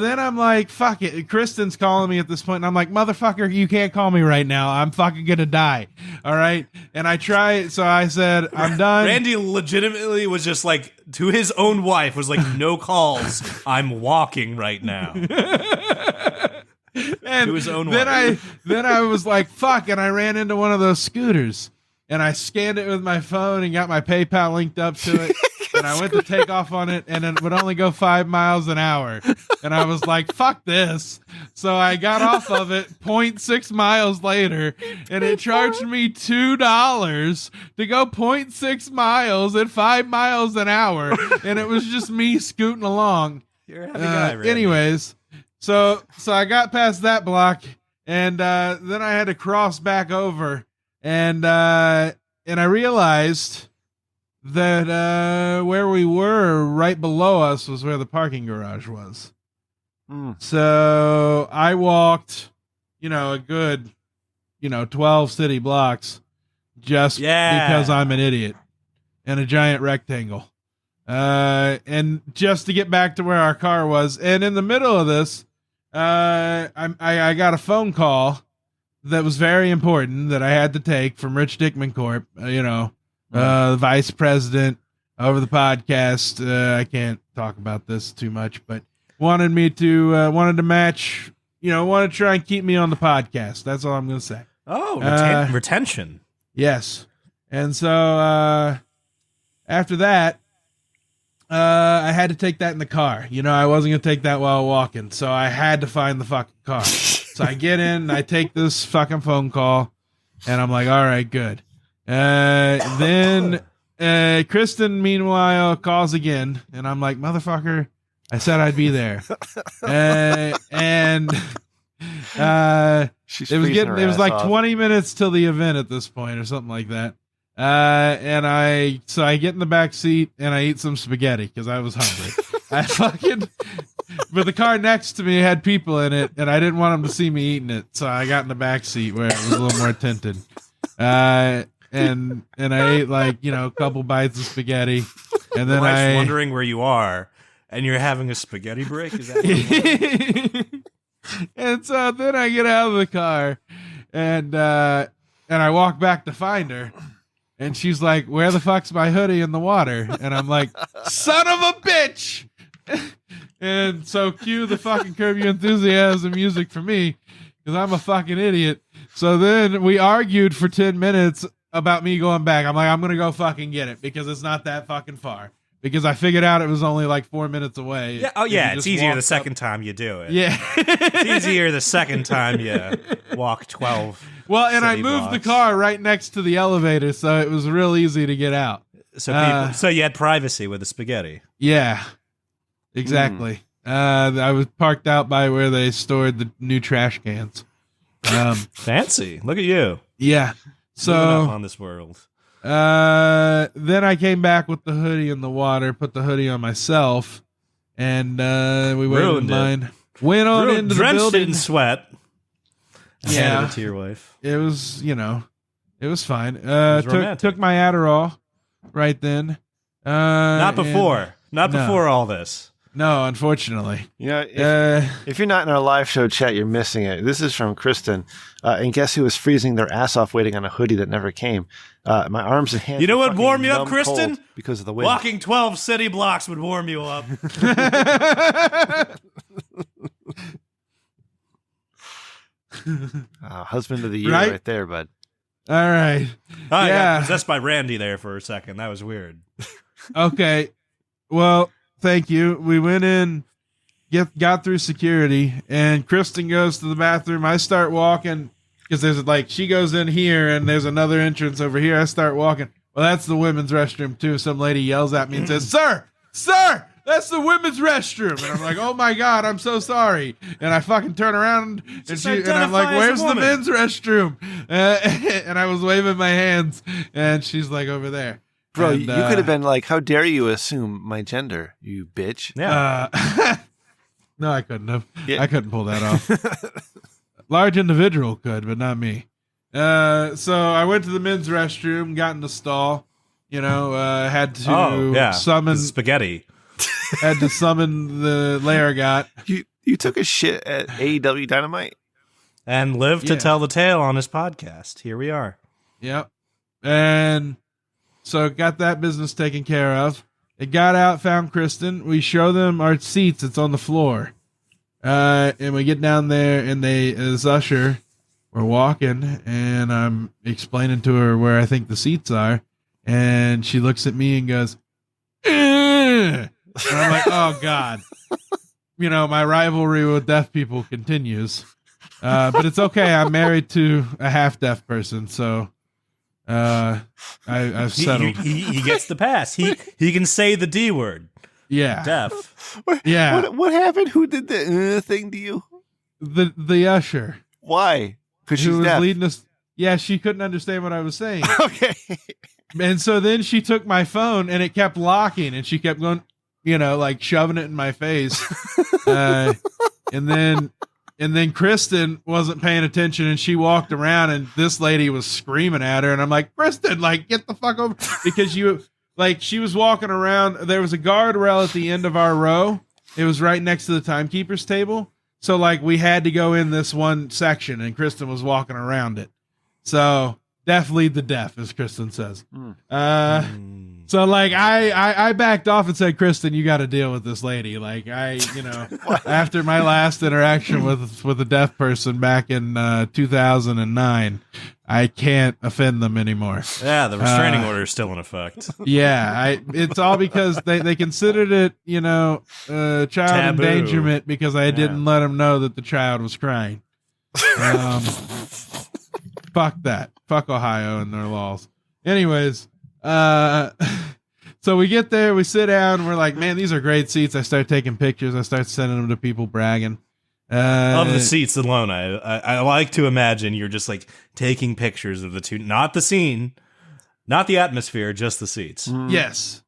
then I'm like, fuck it. Kristen's calling me at this point, and I'm like, motherfucker, you can't call me right now. I'm fucking gonna die. All right. And I try. So I said, I'm done. Randy legitimately was just like, to his own wife, was like, no calls. I'm walking right now. And to his own then wife. then I was like, fuck, and I ran into one of those scooters, and I scanned it with my phone and got my PayPal linked up to it. and I went to take off on it, and it would only go 5 miles an hour. And I was like, fuck this. So I got off of it 0.6 miles later, and it charged me $2 to go 0.6 miles at 5 miles an hour. And it was just me scooting along. You're a heavy guy, Randy. Anyways, so I got past that block, and then I had to cross back over, and I realized that where we were, right below us, was where the parking garage was. So I walked, a good, 12 city blocks just because I'm an idiot in a giant rectangle. And just to get back to where our car was. And in the middle of this, I got a phone call that was very important that I had to take from Rich Dickman Corp, the vice president over the podcast. I can't talk about this too much, but wanted to match, wanted to try and keep me on the podcast. That's all I'm going to say. Oh, retention. Yes. And so, after that, I had to take that in the car. I wasn't going to take that while walking, so I had to find the fucking car. So I get in, I take this fucking phone call, and I'm like, all right, good. Then Kristen, meanwhile, calls again, and I'm like, motherfucker, I said I'd be there. And it was like 20 minutes till the event at this point or something like that. And I get in the back seat and I eat some spaghetti because I was hungry. But the car next to me had people in it, and I didn't want them to see me eating it, so I got in the back seat where it was a little more tinted. And I ate a couple bites of spaghetti, and then I wondering where you are, and you're having a spaghetti break. Is that? And so then I get out of the car, and I walk back to find her. And she's like, where the fuck's my hoodie in the water? And I'm like, son of a bitch! And so cue the fucking Curb Your Enthusiasm music for me, because I'm a fucking idiot. So then we argued for 10 minutes about me going back. I'm like, I'm going to go fucking get it, because it's not that fucking far. Because I figured out it was only like 4 minutes away. Yeah. Oh, yeah. It's easier the second time you do it. Yeah. It's easier the second time you walk 12. Well, and I moved the car right next to the elevator, so it was real easy to get out. So you had privacy with the spaghetti. Yeah, exactly. I was parked out by where they stored the new trash cans. Fancy. Look at you. Yeah. So moving up on this world. Then I came back with the hoodie in the water, put the hoodie on myself, and we waited in line. Went on into the building. Drenched in sweat. Yeah. Handed it to your wife. It was, it was fine. Was took my Adderall right then. Not before. Not before all this. No, unfortunately. If you're not in our live show chat, you're missing it. This is from Kristen. And guess who was freezing their ass off waiting on a hoodie that never came? My arms and hands. You know what warmed you up, Kristen? Because of the wind. Walking 12 city blocks would warm you up. Husband of the year right there, bud. All right. I got possessed by Randy there for a second. That was weird. Okay. Well, thank you. We went in, got through security, and Kristen goes to the bathroom. I start walking because she goes in here and there's another entrance over here. I start walking. Well, that's the women's restroom too. Some lady yells at me and says, sir, that's the women's restroom. And I'm like, oh my God, I'm so sorry. And I fucking turn around and I'm like, where's the men's restroom? And I was waving my hands and she's like, over there. Bro, you could have been like, how dare you assume my gender, you bitch. Yeah. No, I couldn't have. Yeah. I couldn't pull that off. Large individual could, but not me. So I went to the men's restroom, got in the stall, had to summon spaghetti. Had to summon the Larrigot. You took a shit at AEW Dynamite? And lived to tell the tale on his podcast. Here we are. Yep. And so got that business taken care of. It got out, found Kristen. We show them our seats. It's on the floor. And we get down there, and as usher, we're walking, and I'm explaining to her where I think the seats are. And she looks at me and goes, And I'm like, oh God. You know, my rivalry with deaf people continues. But it's okay. I'm married to a half-deaf person, so I've settled. He gets the pass. He can say the D word. Yeah. Deaf. Yeah. What happened? Who did the thing to you? The usher. Why? Because Who she's was deaf. leading us. Yeah, she couldn't understand what I was saying. Okay. And so then she took my phone and it kept locking and she kept going, you know, like shoving it in my face. And then Kristen wasn't paying attention and she walked around and this lady was screaming at her. And I'm like, Kristen, like, get the fuck over. Because she was walking around. There was a guardrail at the end of our row. It was right next to the timekeeper's table. So like we had to go in this one section and Kristen was walking around it. So deaf lead the deaf, as Kristen says. So like I backed off and said, Kristen, you got to deal with this lady. Like after my last interaction with a deaf person back in 2009, I can't offend them anymore. Yeah, the restraining order is still in effect. Yeah, it's all because they considered it, child Taboo. endangerment because I didn't let them know that the child was crying. Fuck that. Fuck Ohio and their laws. Anyways, so we get there, we sit down, we're like, man, these are great seats. I start taking pictures. I start sending them to people bragging. Of the seats alone, I like to imagine you're just like taking pictures of the two, not the scene, not the atmosphere, just the seats. Yes.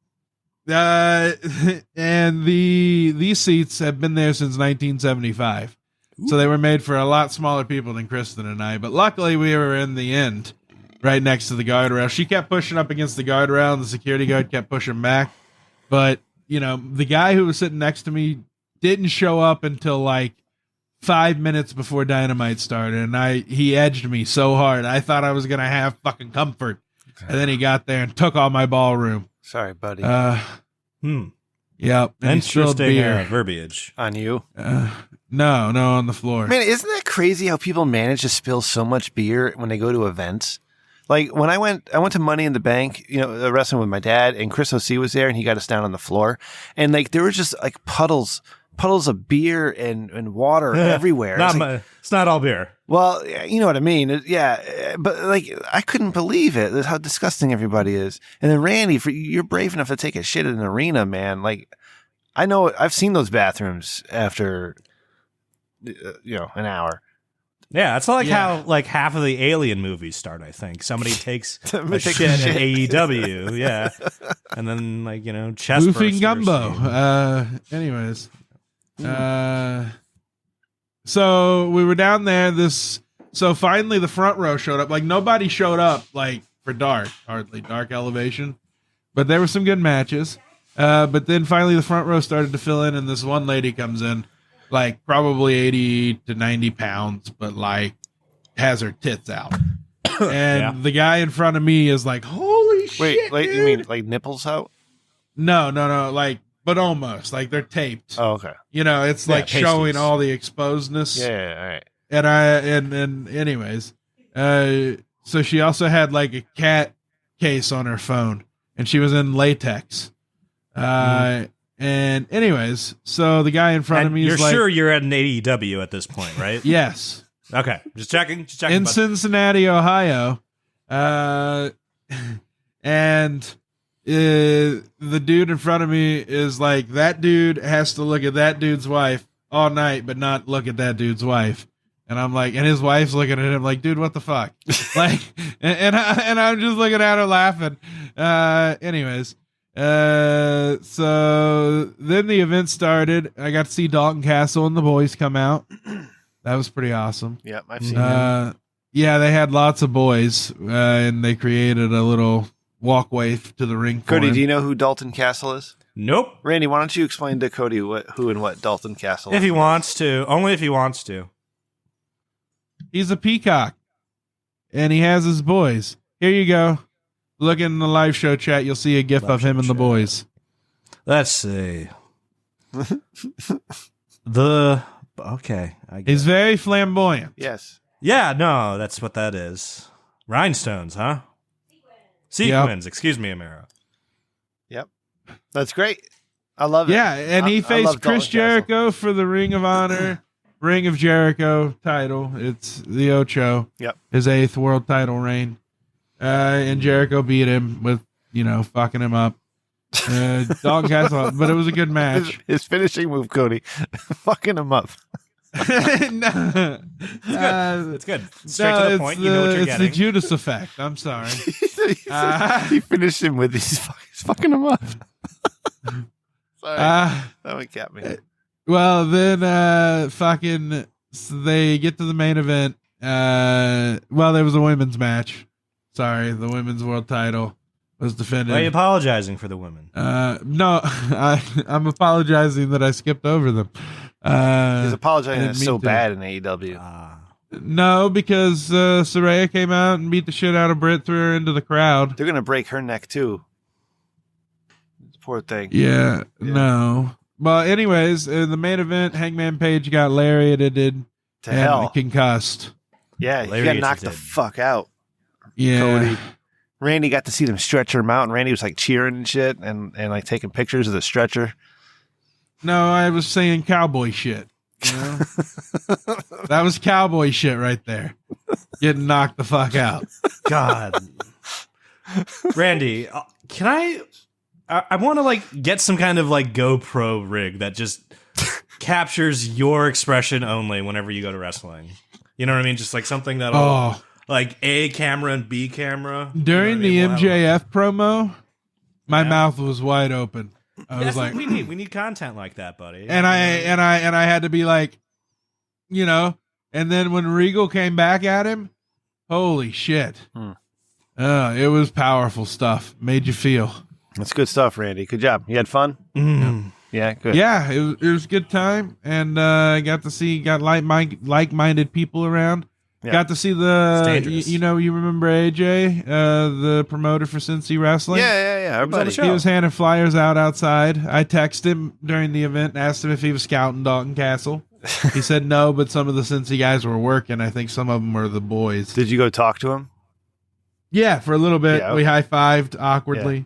And these seats have been there since 1975. Ooh. So they were made for a lot smaller people than Kristen and I, but luckily we were in the end right next to the guardrail. She kept pushing up against the guardrail and the security guard kept pushing back. But, the guy who was sitting next to me didn't show up until like 5 minutes before Dynamite started. And he edged me so hard. I thought I was going to have fucking comfort. Okay. And then he got there and took all my ballroom. Sorry, buddy. Yep. And interesting verbiage. On you? No, on the floor. Man, isn't that crazy how people manage to spill so much beer when they go to events? Like when I went to Money in the Bank, wrestling with my dad, and Chris O.C. was there, and he got us down on the floor, and like there was just like puddles of beer and water everywhere. It's not all beer. Well, you know what I mean. Yeah, but like I couldn't believe it. That's how disgusting everybody is. And then Randy, you're brave enough to take a shit in an arena, man. Like I know I've seen those bathrooms after an hour. Yeah, it's like how like half of the Alien movies start. I think somebody takes a shit at AEW, yeah, and then like chest Boofing gumbo. Anyways, so we were down there. So finally the front row showed up. Like nobody showed up like for dark elevation, but there were some good matches. But then finally the front row started to fill in, and this one lady comes in. Like probably 80 to 90 pounds, but like has her tits out. And the guy in front of me is like, holy shit. Wait, like dude. you mean like nipples out? No. Like, but almost like they're taped. Oh, okay. It's like pasties. Showing all the exposedness. Yeah, all right. And anyways, so she also had like a cat case on her phone and she was in latex. And anyways, so the guy in front of me is like... You're sure you're at an AEW at this point, right? Yes. Okay. Just checking. In Cincinnati, Ohio. And the dude in front of me is like, that dude has to look at that dude's wife all night, but not look at that dude's wife. And I'm like, and his wife's looking at him like, dude, what the fuck? Like, and I'm just looking at her laughing. Anyways. So then the event started. I got to see Dalton Castle and the boys come out. That was pretty awesome. Yeah, I've seen them. Yeah, they had lots of boys, and they created a little walkway to the ring. Cody, do you know who Dalton Castle is? Nope. Randy, why don't you explain to Cody who and what Dalton Castle is? If he wants to. Only if he wants to. He's a peacock, and he has his boys. Here you go. Look in the live show chat. You'll see a gif of him and the boys. Let's see. Okay. He's very flamboyant. Yes. Yeah, no, that's what that is. Rhinestones, huh? Sequins. Excuse me, Amira. Yep. That's great. I love it. Yeah, and he I love faced Dalton Chris Castle. Jericho for the Ring of Honor, Ring of Jericho title. It's the Ocho. Yep. His 8th world title reign. And Jericho beat him with, fucking him up. Dalton Castle, but it was a good match. His finishing move, Cody, fucking him up. No. It's good. Straight to the point. You know what you're it's getting. the Judas effect. I'm sorry. He finished him with he's fucking him up. Sorry, that one got me. Well, then so they get to the main event. There was a women's match. Sorry, the women's world title was defended. Why are you apologizing for the women? No, I'm apologizing that I skipped over them. He's apologizing I it's didn't so mean to. bad in AEW. No, because Saraya came out and beat the shit out of Britt, threw her into the crowd. They're gonna break her neck too. Poor thing. Yeah, no. Well, anyways, in the main event, Hangman Page got lariated To and hell. concussed. Yeah, he got Lariat knocked the did. fuck out. Yeah. Cody. Randy got to see them stretcher him out, and Randy was like cheering and shit, and like taking pictures of the stretcher. No, I was saying cowboy shit. That was cowboy shit right there. Getting knocked the fuck out. God. Randy, can I want to like get some kind of like GoPro rig that just captures your expression only whenever you go to wrestling. You know what I mean? Just like something that'll like A camera and B camera. During You know what I the mean? MJF promo, my mouth was wide open. I was That's like, what we need. We need content like that, buddy. and I had to be like, and then when Regal came back at him, holy shit. It was powerful stuff. Made you feel. That's good stuff, Randy. Good job. You had fun? Yeah, good. Yeah, it was a good time, and got like-minded people around. Yeah. Got to see It's the, dangerous. you remember AJ, the promoter for Cincy Wrestling? Yeah. Everybody. show. He was handing flyers out outside. I texted him during the event and asked him if he was scouting Dalton Castle. He said no, but some of the Cincy guys were working. I think some of them were the boys. Did you go talk to him? Yeah, for a little bit. Yeah. We high-fived awkwardly.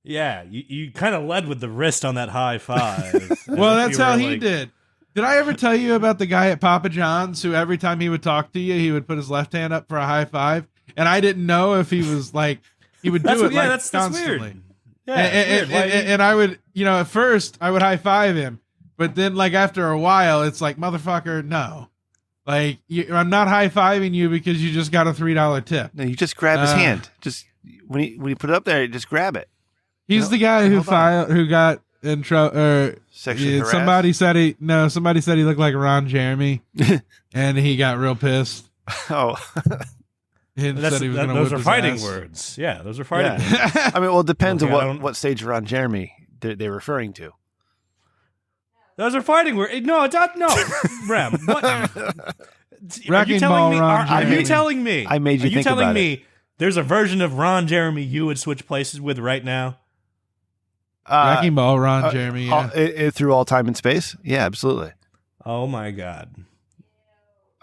Yeah, you kind of led with the wrist on that high five. Well, that's how he did. Did I ever tell you about the guy at Papa John's who every time he would talk to you, he would put his left hand up for a high five? And I didn't know if he was like, he would do it like that's constantly. weird. Yeah, And, it's weird. and I would, at first I would high five him, but then like after a while, it's like, motherfucker, no. Like, I'm not high fiving you because you just got a $3 tip. No, you just grab his hand. Just when you put it up there, you just grab it. He's the guy who got in trouble. Sexually harassed? Somebody said he looked like Ron Jeremy, and he got real pissed. Oh, And said he was gonna those whip are his fighting ass. words. Yeah, those are fighting words. yeah. I mean, well, it depends Okay, I on don't- what stage around Jeremy they're referring to. Those are fighting words. No, it's not. No, Rem. What? Are Wrecking you Ball telling me? Ron Are you Jeremy. telling me? I made you Are you think telling about me there's a version of Ron Jeremy you would switch places with right now? Wrecking Ball, Ron Jeremy. Yeah. Through all time and space? Yeah, absolutely. Oh my god.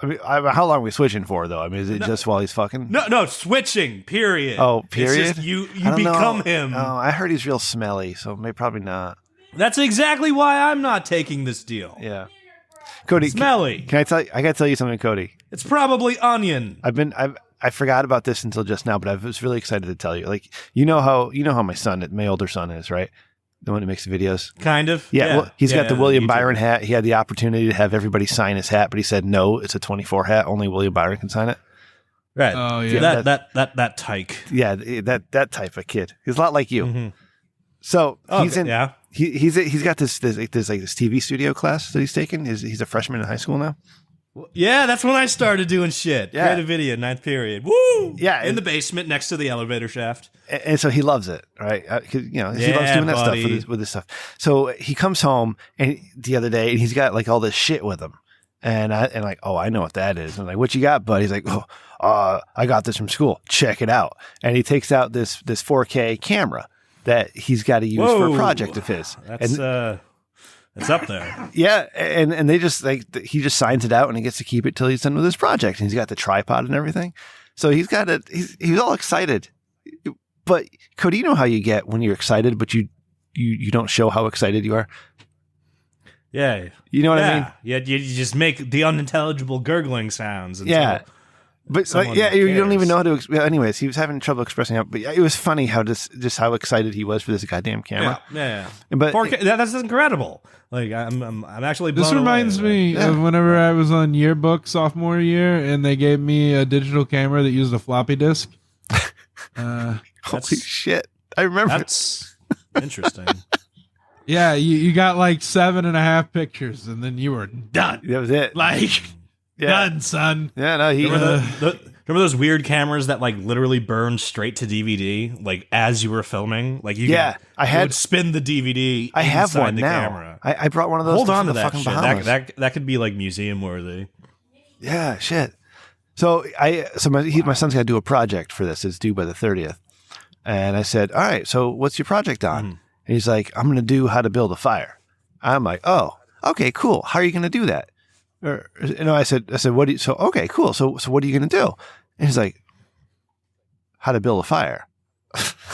I mean, how long are we switching for, though? I mean, is it just while he's fucking? No, switching. Period. Oh, It's period? just you I don't become know. him. Oh, I heard he's real smelly, so maybe probably not. That's exactly why I'm not taking this deal. Yeah. Cody, Smelly. can I tell you? I got to tell you something, Cody. It's probably onion. I forgot about this until just now, but I was really excited to tell you. Like, you know how my older son is, right? The one who makes the videos. Kind of. Yeah, well, he's got the William YouTube. Byron hat. He had the opportunity to have everybody sign his hat, but he said no. It's a 24 hat. Only William Byron can sign it. Right. Oh, yeah. That tyke. Yeah, that type of kid. He's a lot like you. Mhm. So Oh, he's in. yeah. He's got this TV studio class that he's taken. He's a freshman in high school now. Yeah, that's when I started doing shit. Yeah. Create a video, 9th period. Woo! Yeah, In and- the basement next to the elevator shaft. And so he loves it, right? 'Cause, he loves Yeah, doing that buddy. stuff with this stuff. So he comes home and the other day, and he's got like all this shit with him, and like, oh, I know what that is. I'm like, what you got, bud? He's like, I got this from school. Check it out. And he takes out this 4K camera that he's got to use for a Whoa. project of his. That's up there. Yeah, and they just he just signs it out and he gets to keep it till he's done with his project. And he's got the tripod and everything. So he's got it. He's all excited. But Cody, you know how you get when you're excited, but you don't show how excited you are. Yeah. You know what I mean? Yeah, you just make the unintelligible gurgling sounds. Yeah. But someone you don't even cares. know how to. Anyways, he was having trouble expressing out. But it was funny how just how excited he was for this goddamn camera. Yeah. But 4K, that's incredible. Like I'm actually blown This reminds away. me of whenever I was on yearbook sophomore year, and they gave me a digital camera that used a floppy disk. Holy That's- shit! I remember. That's interesting. Yeah, you got like 7.5 pictures, and then you were done. That was it. Like done, son. Yeah, no, he. Remember those weird cameras that like literally burned straight to DVD, like as you were filming? Like you would spin the DVD. I have inside one the now. Camera. I brought one of those. Hold on to the that fucking shit. Bahamas. That could be like museum worthy. Yeah, shit. So my son's got to do a project for this. It's due by the 30th, and I said, "All right, so what's your project on?" And he's like, "I'm going to do how to build a fire." I'm like, "Oh, okay, cool. How are you going to do that?" I said, "What do you?" So okay, cool. So what are you going to do? And he's like, "How to build a fire."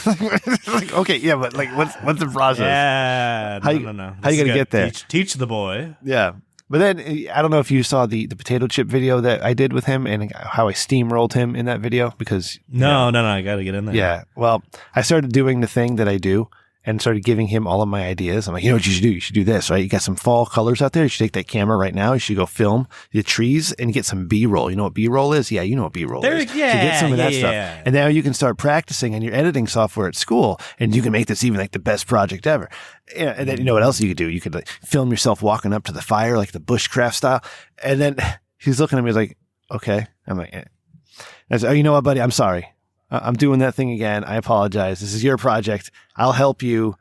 Like, okay, yeah, but like, what's the process? Yeah, How you gonna get there? Teach the boy. Yeah. But then I don't know if you saw the potato chip video that I did with him and how I steamrolled him in that video because No, I got to get in there. yeah. Well, I started doing the thing that I do and started giving him all of my ideas. I'm like, you know what you should do? You should do this, right? You got some fall colors out there. You should take that camera right now. You should go film the trees and get some B-roll. You know what B-roll is? Yeah, you know what B-roll is. So get some of that stuff. And now you can start practicing on your editing software at school and you can make this even like the best project ever. Yeah, and then you know what else you could do? You could like film yourself walking up to the fire like the bushcraft style. And then he's looking at me like, okay. I'm like, eh. I said, oh, you know what, buddy? I'm sorry. I'm doing that thing again. I apologize. This is your project. I'll help you,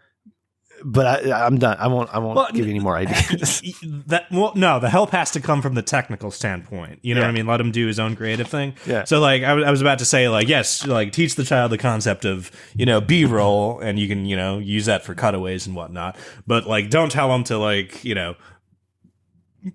but I'm done. I won't give you any more ideas. No, the help has to come from the technical standpoint. You know what I mean? Let him do his own creative thing. Yeah. So like I was about to say like, yes, like teach the child the concept of, B-roll and you can, use that for cutaways and whatnot. But like, don't tell him to like,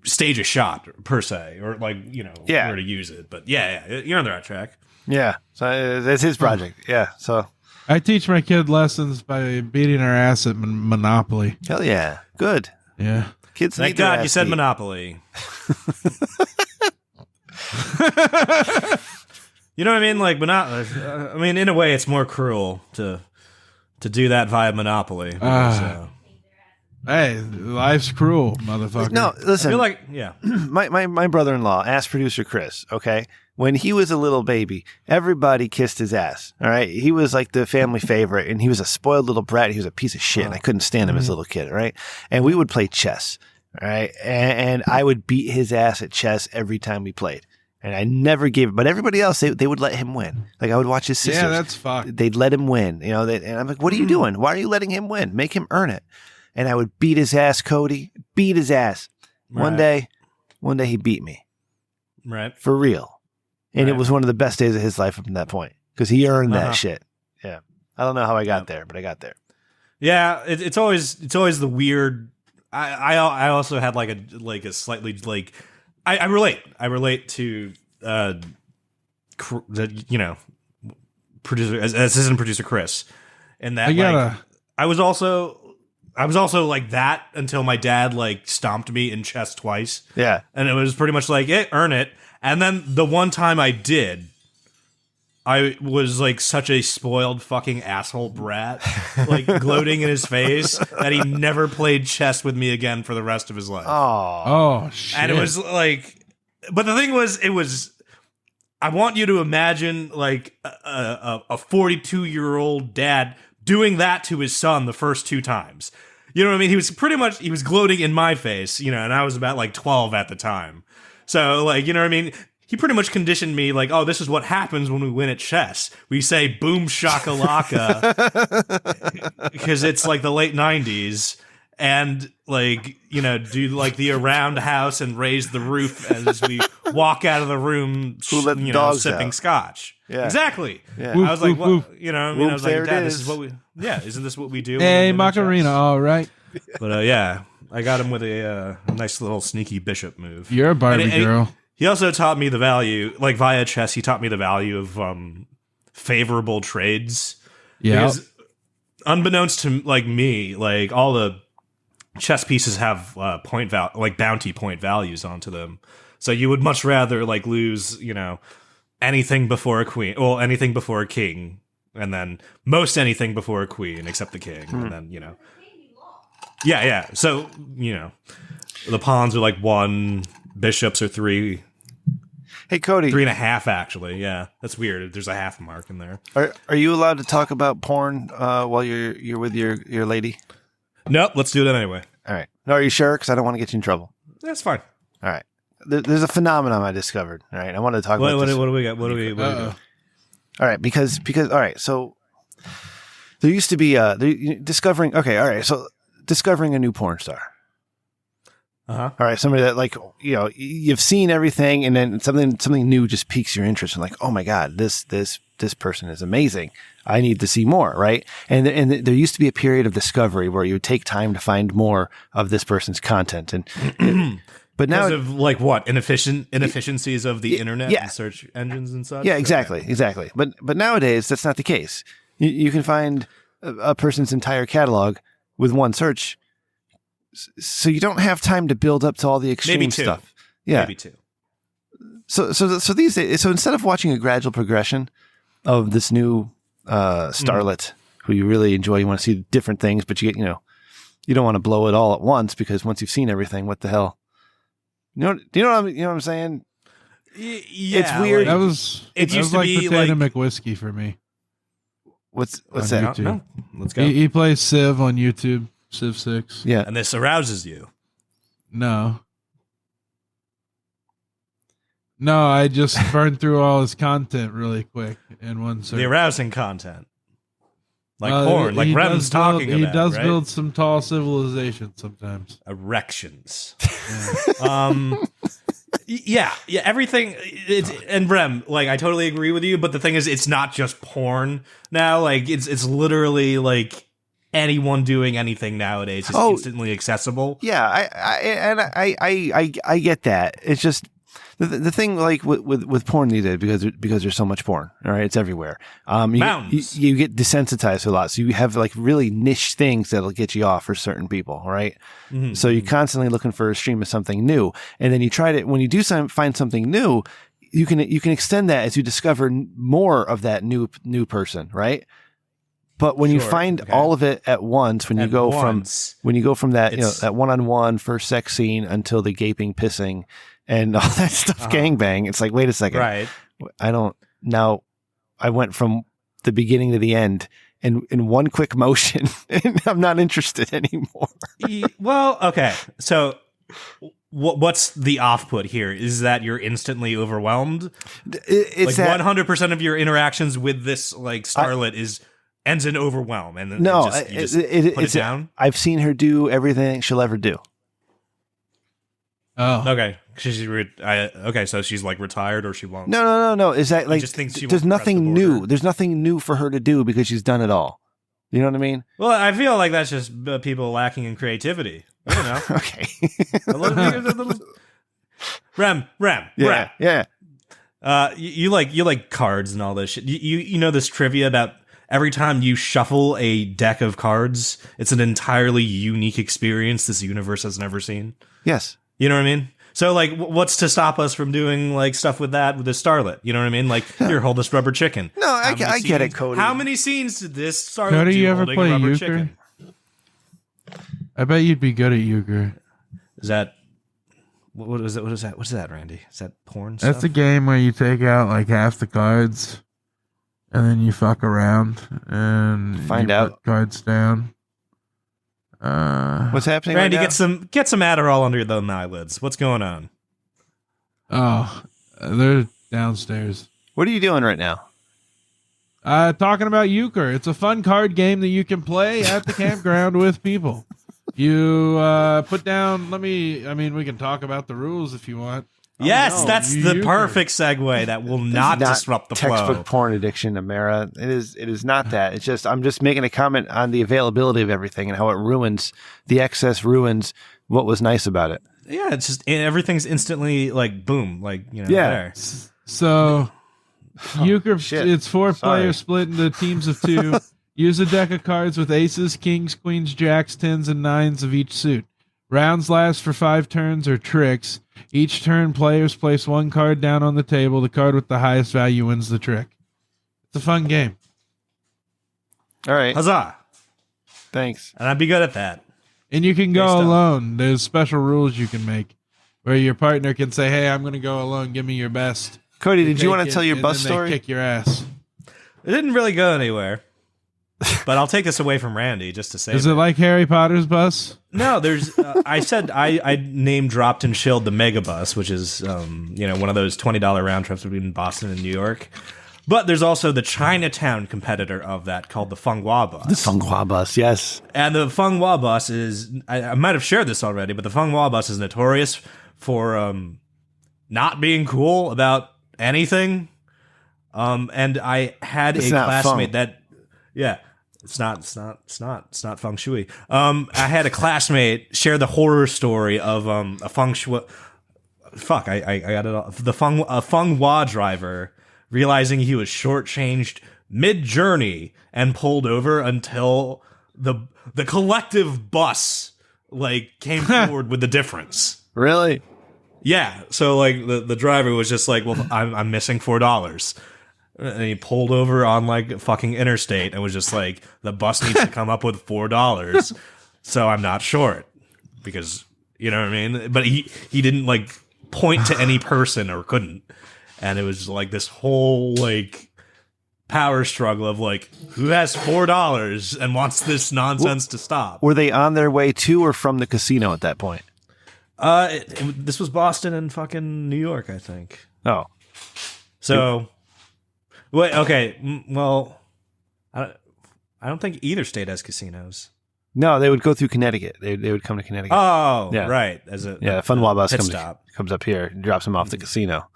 stage a shot per se or like, where to use it. But yeah, you're on the right track. Yeah. So it's his project. Yeah. So I teach my kid lessons by beating our ass at Monopoly. hell yeah. Good. Yeah. Kids Thank need their God you ass said beat. Monopoly. You know what I mean? Like in a way, it's more cruel to do that via Monopoly. So. Hey, life's cruel, motherfucker. No, listen. I feel like, yeah. My brother-in-law asked producer Chris, okay, when he was a little baby, everybody kissed his ass, all right? He was like the family favorite, and he was a spoiled little brat. He was a piece of shit, and I couldn't stand him as a little kid, all right? And we would play chess, all right? And I would beat his ass at chess every time we played. And I never gave, but everybody else, they would let him win. Like I would watch his sisters. Yeah, that's fucked. They'd let him win, and I'm like, what are you doing? Why are you letting him win? Make him earn it. And I would beat his ass, Cody. Beat his ass. Right. One day he beat me. Right. For real. And Right. it was one of the best days of his life up to that point. Because he earned that shit. Yeah. I don't know how I got there, but I got there. Yeah, it's always the weird. I also had like a slightly like I relate to producer assistant producer Chris, and that I was also like that until my dad like stomped me in chess twice. Yeah. And it was pretty much like, earn it. And then the one time I did, I was like such a spoiled fucking asshole brat, like gloating in his face that he never played chess with me again for the rest of his life. Oh, shit. And it was like, but the thing was, I want you to imagine like a 42-year-old dad doing that to his son the first two times. You know what I mean? He was gloating in my face, and I was about like 12 at the time. So like, you know what I mean? He pretty much conditioned me like, oh, this is what happens when we win at chess. We say boom shakalaka because it's like the late 90s. And like, do like the around house and raise the roof as we walk out of the room, sipping scotch. Yeah. Exactly. Yeah. I was like, Woof, woof. I was like, there Dad, it this is. is what isn't this what we do? Hey, when we win at Macarena, chess? all right. But yeah, I got him with a nice little sneaky bishop move. You're a Barbie And girl. He also taught me the value, like via chess, he taught me the value of favorable trades. Yeah. Because unbeknownst to like me, like all the chess pieces have bounty point values onto them. So you would much rather like lose, anything before a queen, well, anything before a king, and then most anything before a queen except the king, and then yeah. So the pawns are like 1, bishops are 3. Hey, Cody. 3.5, actually. Yeah, that's weird. There's a half mark in there. Are you allowed to talk about porn while you're with your lady? Nope. Let's do it anyway. All right. No, are you sure? Because I don't want to get you in trouble. That's fine. All right. There's a phenomenon I discovered. All right. I wanted to talk about this. What do we got? What do we got? All right. Because all right. So there used to be discovering. Okay. All right. So discovering a new porn star. Uh-huh. All right, somebody that you've seen everything, and then something new just piques your interest, and like, oh my god, this person is amazing. I need to see more, right? And there used to be a period of discovery where you would take time to find more of this person's content, and but now because of like what inefficiencies of the internet and search engines and such. Yeah, exactly. But nowadays that's not the case. You can find a person's entire catalog with one search. So you don't have time to build up to all the extreme stuff. Yeah, maybe 2. So these days, so instead of watching a gradual progression of this new starlet who you really enjoy, you want to see different things, but you don't want to blow it all at once, because once you've seen everything, what the hell? Do you know what I'm saying? Yeah, it's weird. It used to be like Potato McWhiskey for me. What's that? No. Let's go. He plays Civ on YouTube. Civ 6. Yeah. And this arouses you. No, I just burned through all his content really quick in one search. The arousing content. Like porn, like Rem's talking about. He does right? build some tall civilizations sometimes. Erections. Yeah, everything. And Rem, like, I totally agree with you, but the thing is, it's not just porn now. Like, it's literally like anyone doing anything nowadays is instantly accessible. Yeah, I get that. It's just the thing, like with porn these days, because there's so much porn. All right, it's everywhere. You get desensitized to a lot, so you have like really niche things that'll get you off for certain people. All right? Mm-hmm. So you're constantly looking for a stream of something new, and then you try to, when you do find something new, you can extend that as you discover more of that new person, right? But when you find all of it at once, when you go from that that one-on-one first sex scene until the gaping pissing and all that stuff, gangbang, it's like, wait a second, right? I went from the beginning to the end in one quick motion, and I'm not interested anymore. Well, okay, so what's the off-put here? Is that you're instantly overwhelmed? It's like 100% of your interactions with this like starlet ends in overwhelm, and then you just put it down. I've seen her do everything she'll ever do. Oh, okay. Okay, so she's like retired, or she won't. No. Is that like? Just thinks there's nothing new. There's nothing new for her to do because she's done it all. You know what I mean? Well, I feel like that's just people lacking in creativity. I don't know. Okay. Rem. Yeah. You like cards and all this shit. You know this trivia about every time you shuffle a deck of cards, it's an entirely unique experience this universe has never seen. Yes. You know what I mean? So, like, what's to stop us from doing, like, stuff with that, with this starlet? You know what I mean? Like, here, hold this rubber chicken. No, I get it, Cody. How many scenes did this starlet Cody, do you ever holding play a rubber euchre? chicken? I bet you'd be good at euchre. Is that... What is that? What is that? What's that, Randy? Is that porn That's stuff? a game where you take out, like, half the cards, and then you fuck around, and find you out put cards down. What's happening, Randy? right now? Get some Adderall under the eyelids. What's going on? Oh, they're downstairs. What are you doing right now? Talking about euchre. It's a fun card game that you can play at the campground with people. You put down. We can talk about the rules if you want. Yes, that's the euchre. perfect segue that will not disrupt the textbook flow. porn addiction, Amara. It is not that. It's just I'm just making a comment on the availability of everything and how it ruins the excess ruins what was nice about it. Yeah, it's just everything's instantly like boom, like there. So euchre, shit. it's 4 Sorry. players split into teams of 2. Use a deck of cards with aces, kings, queens, jacks, tens, and nines of each suit. Rounds last for 5 turns or tricks. Each turn, players place 1 card down on the table. The card with the highest value wins the trick. It's a fun game. All right. Huzzah. Thanks. And I'd be good at that. And you can Great go stuff. alone. There's special rules you can make where your partner can say, hey, I'm going to go alone. Give me your best. Cody, did you want Take to tell it, your and bus then they story? kick your ass. It didn't really go anywhere. But I'll take this away from Randy just to say Is that. it like Harry Potter's bus? No, there's. I said I name dropped and shilled the Megabus, which is one of those $20 round trips between Boston and New York. But there's also the Chinatown competitor of that called the Fenghua bus. The Fenghua bus, yes. And the Fenghua bus is. I might have shared this already, but the Fenghua bus is notorious for not being cool about anything. And I had It's a not classmate feng. that. Yeah. It's not feng shui. I had a classmate share the horror story of a feng shui. Fuck, I got it off. A Fenghua driver realizing he was shortchanged mid-journey and pulled over until the collective bus came forward with the difference. Really? Yeah, so the driver was just like, well, I'm missing $4. And he pulled over on fucking interstate and was just like, the bus needs to come up with $4. So I'm not short because, you know what I mean? But he didn't point to any person or couldn't. And it was this whole power struggle of who has $4 and wants this nonsense to stop. Were they on their way to or from the casino at that point? This was Boston and fucking New York, I think. Oh. So... Wait, okay. Well, I don't think either state has casinos. No, they would go through Connecticut. They would come to Connecticut. Oh, Yeah. right. Fenghua bus pit stop. comes up here, drops them off the casino.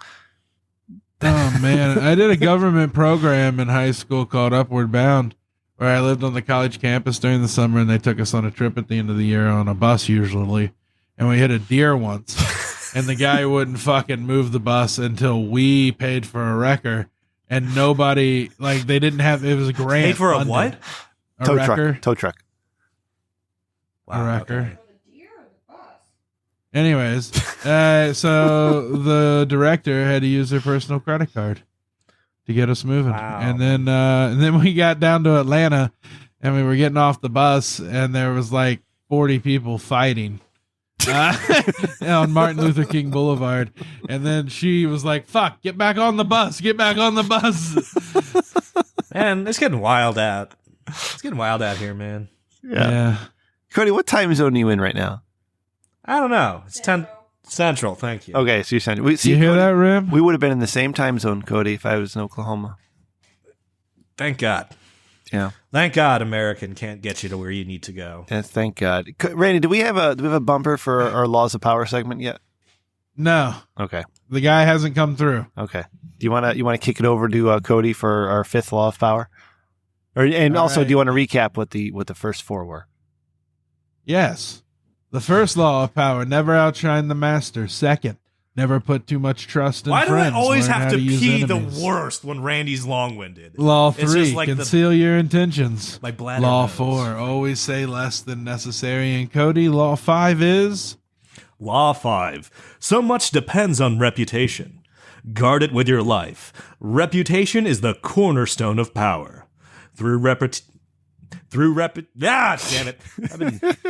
Oh, man. I did a government program in high school called Upward Bound, where I lived on the college campus during the summer, and they took us on a trip at the end of the year on a bus usually. And we hit a deer once, and the guy wouldn't fucking move the bus until we paid for a wrecker. And nobody, they didn't have, it was a grant. Paid for a funded. what? A Tow wrecker. truck. Tow truck. A wrecker. okay. Anyways, so the director had to use her personal credit card to get us moving. Wow. And then we got down to Atlanta and we were getting off the bus and there was 40 people fighting on Martin Luther King Boulevard. And then she was like, fuck, get back on the bus. Get back on the bus. Man, it's getting wild out. It's getting wild out here, man. Yeah. Cody, what time zone are you in right now? I don't know. It's 10 Central. Thank you. Okay, so you're Central. You hear that, Rim? We would have been in the same time zone, Cody, if I was in Oklahoma. Thank God. Yeah. Thank God American can't get you to where you need to go. Yes, thank God. Randy, do we have a bumper for our Laws of Power segment yet? No. Okay. The guy hasn't come through. Okay. Do you want to kick it over to Cody for our 5th Law of Power? Or All also, right. do you want to recap what the first 4 were? Yes. The first law of power, never outshine the master. Second, never put too much trust in Why do I friends. always Learn have how to use pee enemies. the worst when Randy's long-winded? Law It's 3, just like the- conceal your intentions. Like bladder Law nose. 4, always say less than necessary. And Cody, law 5 is... Law 5. So much depends on reputation. Guard it with your life. Reputation is the cornerstone of power. Damn it.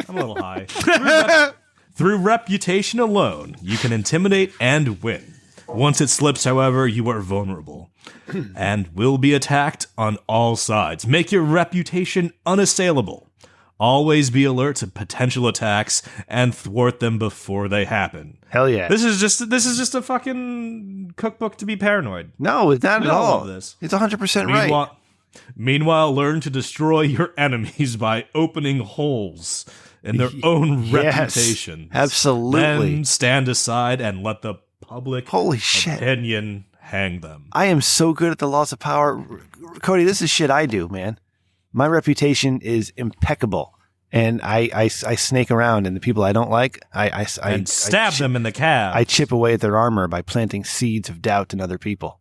I'm a little high. Through reputation alone, you can intimidate and win. Once it slips, however, you are vulnerable and will be attacked on all sides. Make your reputation unassailable. Always be alert to potential attacks and thwart them before they happen. Hell yeah. This is just a fucking cookbook to be paranoid. No, it's not We at all all. love this. It's 100% right. Meanwhile, learn to destroy your enemies by opening holes in their own Yes, reputation. absolutely. Then stand aside and let the public Holy shit. opinion hang them. I am so good at the Laws of Power. Cody, this is shit I do, man. My reputation is impeccable. And I snake around, and the people I don't like, I Stab them in the calf. I chip away at their armor by planting seeds of doubt in other people.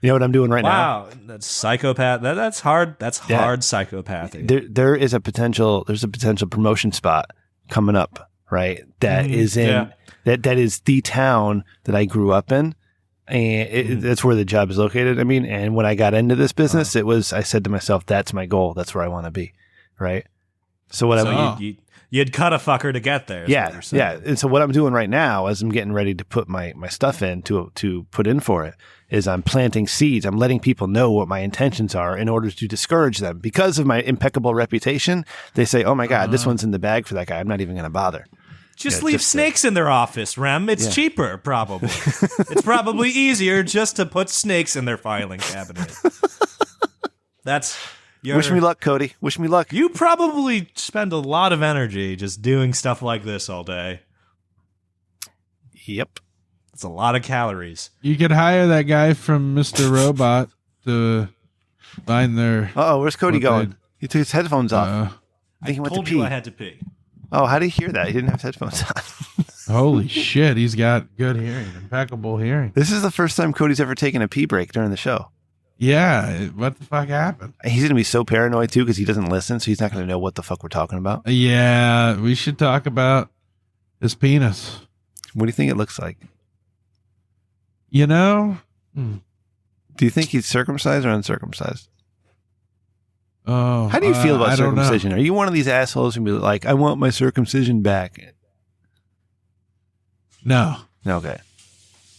You know what I'm doing right now? Wow, that's psychopath. That's hard. That's hard psychopathy. There is a potential. There's a potential promotion spot coming up, right? That is in that is the town that I grew up in, and that's where the job is located. I mean, and when I got into this business, I said to myself, "That's my goal. That's where I want to be." Right. So what you'd cut a fucker to get there. Yeah. And so what I'm doing right now, as I'm getting ready to put my stuff in to put in for it, is I'm planting seeds. I'm letting people know what my intentions are in order to discourage them. Because of my impeccable reputation, they say, "Oh my God, this one's in the bag for that guy. I'm not even going to bother." Just leave snakes in their office, Rem. It's cheaper, probably. It's probably easier just to put snakes in their filing cabinet. Wish me luck, Cody. Wish me luck. You probably spend a lot of energy just doing stuff like this all day. Yep. It's a lot of calories. You could hire that guy from Mr. Robot to find their... Where's Cody going? He took his headphones off. I think he went to pee. I had to pee. Oh, how did he hear that? He didn't have headphones on. Holy shit, he's got good hearing, impeccable hearing. This is the first time Cody's ever taken a pee break during the show. Yeah, what the fuck happened? He's going to be so paranoid, too, because he doesn't listen, so he's not going to know what the fuck we're talking about. Yeah, we should talk about his penis. What do you think it looks like? You know? Do you think he's circumcised or uncircumcised? Oh, how do you feel about circumcision? Are you one of these assholes who be like, "I want my circumcision back"? No. Okay.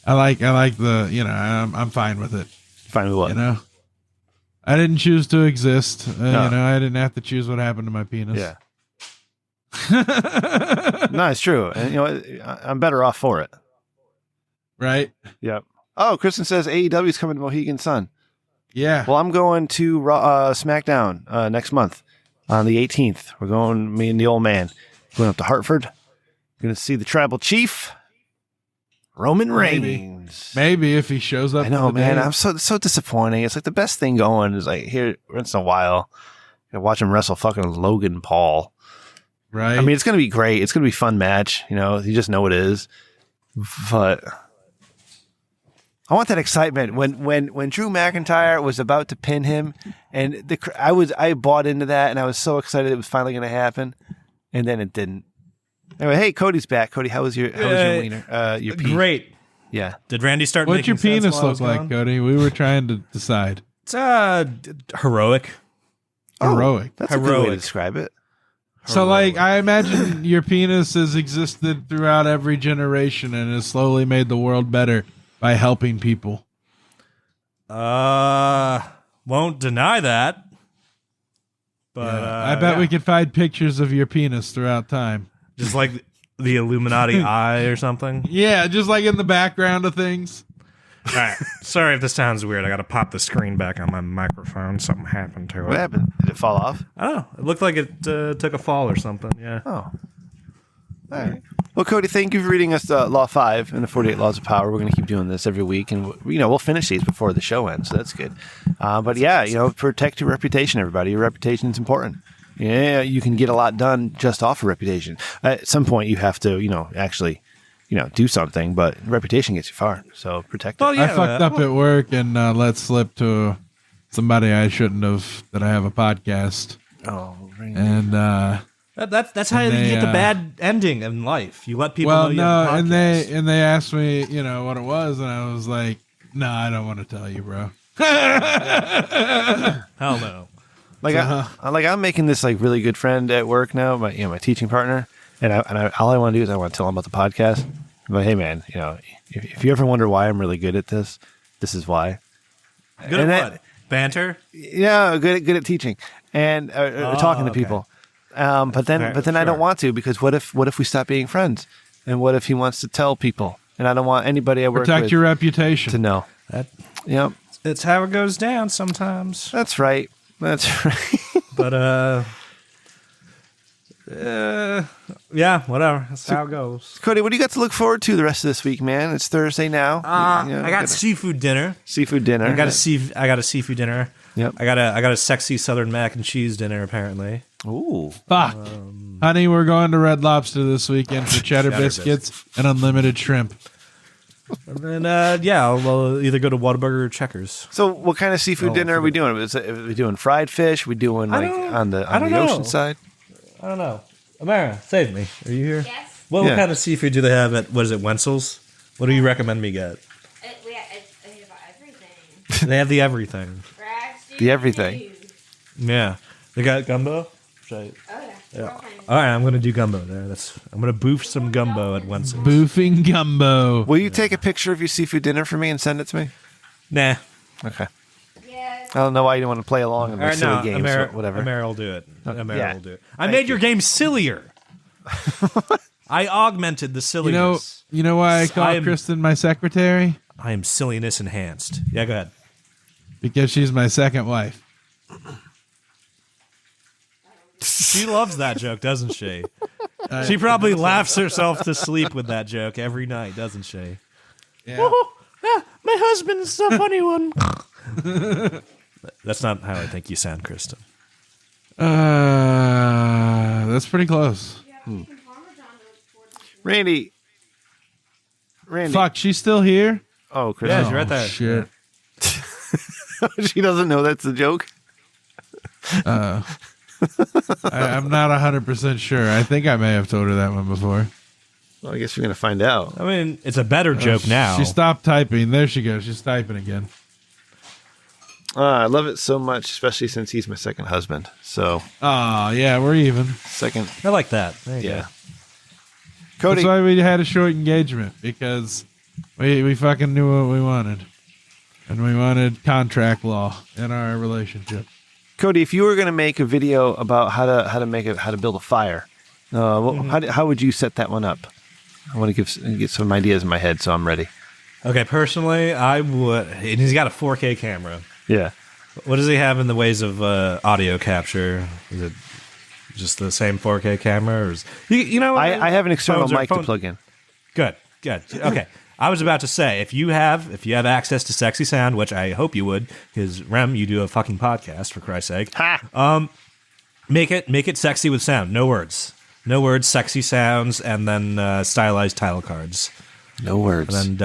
I like the, I'm fine with it. Fine with what? You know? I didn't choose to exist. I didn't have to choose what happened to my penis. Yeah. No, it's true. And, I'm better off for it. Right? Yep. Oh, Kristen says AEW is coming to Mohegan Sun. Yeah. Well, I'm going to SmackDown next month on the 18th. We're going, me and the old man, going up to Hartford. Going to see the Tribal Chief, Roman Reigns. Maybe if he shows up. I know, man. I'm so disappointing. It's like the best thing going is like here once in a while, watch him wrestle fucking Logan Paul. Right. I mean, it's going to be great. It's going to be a fun match. You just know it is. But I want that excitement when Drew McIntyre was about to pin him, and I bought into that, and I was so excited it was finally going to happen, and then it didn't. Anyway, hey, Cody's back. Cody, how was your wiener? Your pee? Great. Yeah. Did Randy start? What's your making sense penis while I was look like, gone? Cody? We were trying to decide. It's heroic. Heroic. That's a good way to describe it. So, like, I imagine your penis has existed throughout every generation and has slowly made the world better by helping people. Won't deny that. But I bet we could find pictures of your penis throughout time. Just like the Illuminati eye or something. Yeah, just like in the background of things. All right. Sorry if this sounds weird. I got to pop the screen back on my microphone. Something happened to it. What happened? Did it fall off? I don't know. It looked like it took a fall or something. Yeah. Oh. All right. Well, Cody, thank you for reading us Law 5 and the 48 Laws of Power. We're going to keep doing this every week, and we'll finish these before the show ends, so that's good. But yeah, protect your reputation, everybody. Your reputation is important. Yeah, you can get a lot done just off of reputation. At some point, you have to, actually, do something, but reputation gets you far, so protect it. Well, yeah, I fucked up at work and let slip to somebody I shouldn't have that I have a podcast. Oh, really? And that's how you get the bad ending in life. You let people know you have a podcast. and they asked me, what it was, and I was like, "No, I don't want to tell you, bro." Hell no. I'm making this like really good friend at work now, my teaching partner, and all I want to do is I want to tell him about the podcast. I'm like, hey man, if you ever wonder why I'm really good at this is why. Good at what? Banter? Yeah, good at teaching and talking to people. But then I don't want to, because what if we stop being friends? And what if he wants to tell people? And I don't want anybody I work with Protect your reputation to know. Yep. It's how it goes down sometimes. That's right. But yeah, whatever. That's how it goes. Cody, what do you got to look forward to the rest of this week, man? It's Thursday now. I got seafood dinner. Seafood dinner. I got a seafood dinner. Yep. I got a sexy Southern mac and cheese dinner apparently. Ooh. Fuck. Honey, we're going to Red Lobster this weekend for cheddar biscuits and unlimited shrimp. And then, we'll either go to Whataburger or Checkers. So, what kind of seafood dinner are we doing? Are we doing fried fish? Are we doing like on the ocean side? I don't know. Amara, save me. Are you here? Yes. What kind of seafood do they have at, what is it, Wenzel's? What do you recommend me get? I think about everything. They have the everything. The everything. Yeah. They got gumbo? Oh, yeah. All right, I'm going to do gumbo there. I'm going to boof some gumbo at Wenzel's. Boofing gumbo. Will you take a picture of your seafood dinner for me and send it to me? Nah. Okay. Yes. I don't know why you don't want to play along in the silly games, Amara, but whatever. Amara will do it. Amara will do it. I Thank made your you. game sillier. I augmented the silliness. You know why I call Kristen my secretary? I am silliness enhanced. Yeah, go ahead. Because she's my second wife. She loves that joke, doesn't she? She probably laughs herself to sleep with that joke every night, doesn't she? Yeah. My husband's a funny one. That's not how I think you sound, Kristen. That's pretty close. Randy. Fuck, she's still here? Oh, Chris. Yeah, she's right there. Shit. She doesn't know that's a joke. I'm not 100% sure. I think I may have told her that one before. Well, I guess we're going to find out. I mean, it's a better joke now. She stopped typing. There she goes. She's typing again. I love it so much, especially since he's my second husband. So, Oh, yeah, we're even. second. I like that. There you Yeah. go. Cody. That's why we had a short engagement, because we fucking knew what we wanted. And we wanted contract law in our relationship. Cody, if you were going to make a video about how to build a fire, how would you set that one up? I want to get some ideas in my head, so I'm ready. Okay, personally, I would. And he's got a 4K camera. Yeah. What does he have in the ways of audio capture? Is it just the same 4K camera? Or is, you know, I have an external mic to phone- plug in. Good. Okay. I was about to say, if you have access to sexy sound, which I hope you would, because Rem, you do a fucking podcast, for Christ's sake. Ha! Make it sexy with sound. No words, sexy sounds, and then stylized title cards. No words. And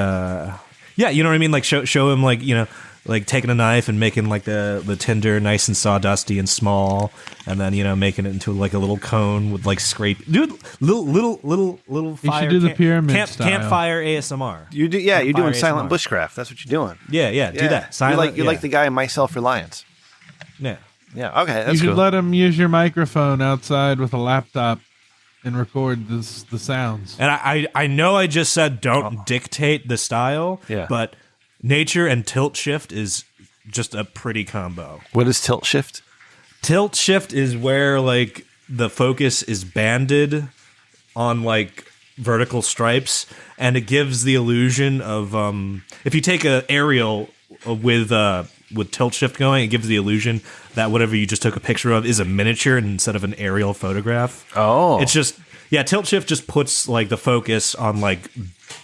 yeah, you know what I mean. Like show him like, you know, like taking a knife and making like the tinder nice and sawdusty and small, and then, you know, making it into like a little cone with like dude, little fire. You should do the pyramid style. Campfire ASMR. You're doing silent ASMR. bushcraft. That's what you're doing. Yeah, do that. Silent, You're like the guy in My Self-Reliance. yeah. Yeah, okay, that's You should cool. let him use your microphone outside with a laptop and record the sounds. And I know I just said don't dictate the style, Yeah. but nature and tilt shift is just a pretty combo. What is tilt shift? Tilt shift is where like the focus is banded on like vertical stripes, and it gives the illusion of if you take a aerial with tilt shift going, it gives the illusion that whatever you just took a picture of is a miniature instead of an aerial photograph. Oh. It's just, yeah, tilt shift just puts like the focus on like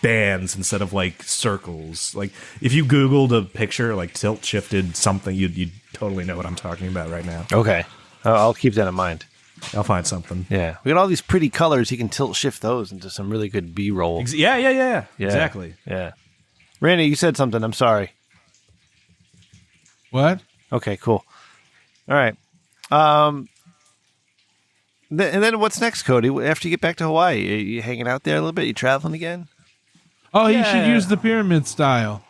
bands instead of like circles. Like if you Googled a picture like tilt shifted something, you'd totally know what I'm talking about right now. Okay. I'll keep that in mind. I'll find something. Yeah. We got all these pretty colors. You can tilt shift those into some really good B-roll. Yeah. Exactly. Yeah. Randy, you said something. I'm sorry. What? Okay, cool. All right. And then what's next, Cody? After you get back to Hawaii, you hanging out there a little bit? You traveling again? Oh, he Yeah. should use the pyramid style.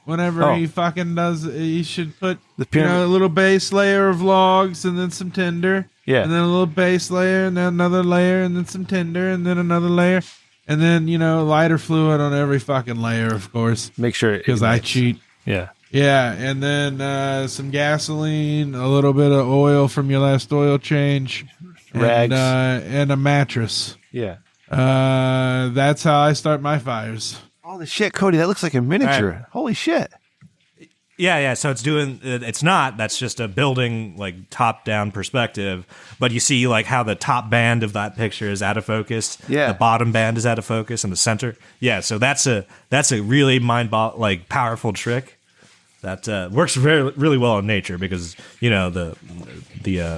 Whenever Oh. he fucking does, he should put The pyramid- a little base layer of logs and then some tinder. Yeah. And then a little base layer and then another layer and then some tinder and then another layer. And then, lighter fluid on every fucking layer, of course. Make sure. Because I cheat. Yeah. Yeah, and then some gasoline, a little bit of oil from your last oil change, Rags. and a mattress. Yeah. That's how I start my fires. Oh, the shit, Cody, that looks like a miniature. All right. Holy shit. Yeah. So it's not. That's just a building like top down perspective. But you see like how the top band of that picture is out of focus. Yeah. The bottom band is out of focus, and the center. Yeah. So that's a really powerful trick that works really well in nature because the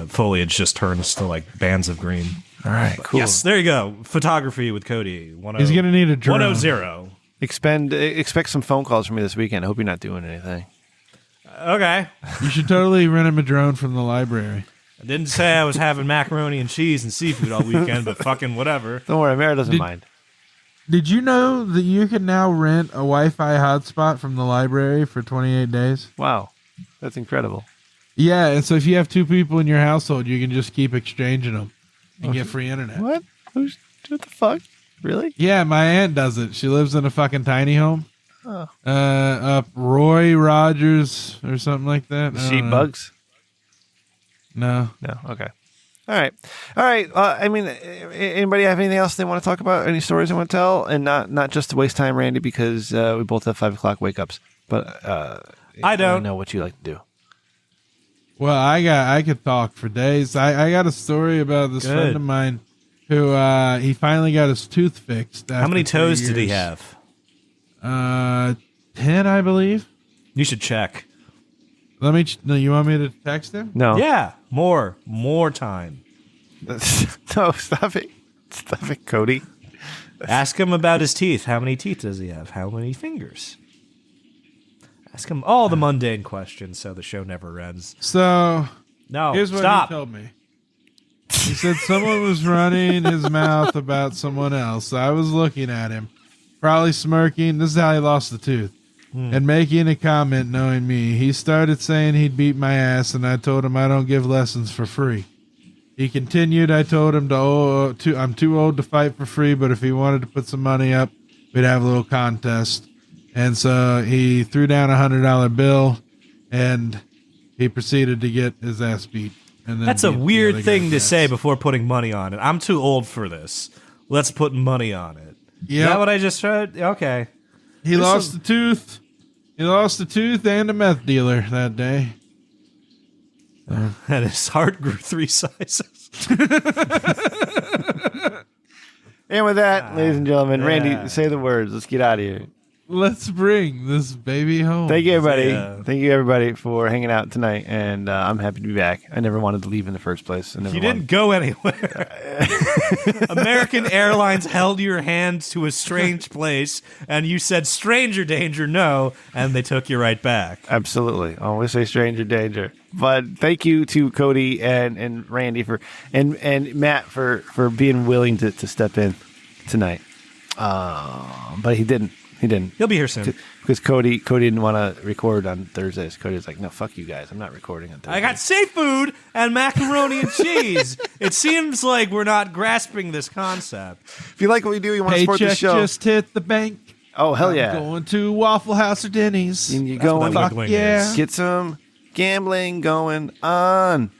foliage just turns to like bands of green. All right, cool. Yes, there you go. Photography with Cody. He's gonna need a drone. 100. Expect some phone calls from me this weekend. I hope you're not doing anything. Okay. You should totally rent him a drone from the library. I didn't say I was having macaroni and cheese and seafood all weekend, but fucking whatever. Don't worry, Mara doesn't mind. Did you know that you can now rent a Wi-Fi hotspot from the library for 28 days? Wow, that's incredible. Yeah, and so if you have 2 people in your household, you can just keep exchanging them and get free internet. What? What the fuck? Really? Yeah, my aunt does it. She lives in a fucking tiny home. Oh. Up Roy Rogers or something like that. Sheep bugs? No. No. Okay. All right. I mean, anybody have anything else they want to talk about? Any stories they want to tell? And not just to waste time, Randy, because we both have 5 o'clock wake ups. But I don't know what you like to do. Well, I could talk for days. I got a story about this friend of mine who he finally got his tooth fixed. How many after 3 toes did he years. have? 10, I believe. You should check. No, you want me to text him? No. Yeah, more time. No, stop it. Stop it, Cody. Ask him about his teeth. How many teeth does he have? How many fingers? Ask him all the mundane questions so the show never ends. So, No, here's what stop. he told me. He said someone was running his mouth about someone else. I was looking at him, probably smirking. This is how he lost the tooth. And making a comment knowing me. He started saying he'd beat my ass, and I told him I don't give lessons for free. He continued, I told him I'm too old to fight for free, but if he wanted to put some money up, we'd have a little contest. And so he threw down a $100 bill, and he proceeded to get his ass beat. And then That's a beat the weird other thing guy's to ass. say before putting money on it. I'm too old for this. Let's put money on it. Is Yep. that what I just heard? Okay. He lost the tooth. He lost a tooth and a meth dealer that day. And his heart grew 3 sizes. And with that, ladies and gentlemen, Randy, say the words. Let's get out of here. Let's bring this baby home. Thank you, everybody. Yeah. Thank you, everybody, for hanging out tonight. And I'm happy to be back. I never wanted to leave in the first place. You didn't go anywhere. American Airlines held your hand to a strange place, and you said stranger danger, no, and they took you right back. Absolutely. Always say stranger danger. But thank you to Cody and Randy and Matt for being willing to step in tonight. But he didn't. He'll be here soon. Because Cody didn't want to record on Thursdays. Cody was like, no, fuck you guys. I'm not recording on Thursdays. I got seafood and macaroni and cheese. It seems like we're not grasping this concept. If you like what we do, you want to support the Paycheck show. just hit the bank. Oh, hell I'm yeah. going to Waffle House or Denny's. And you That's go what and that fuck wing yeah. is. get some gambling going on.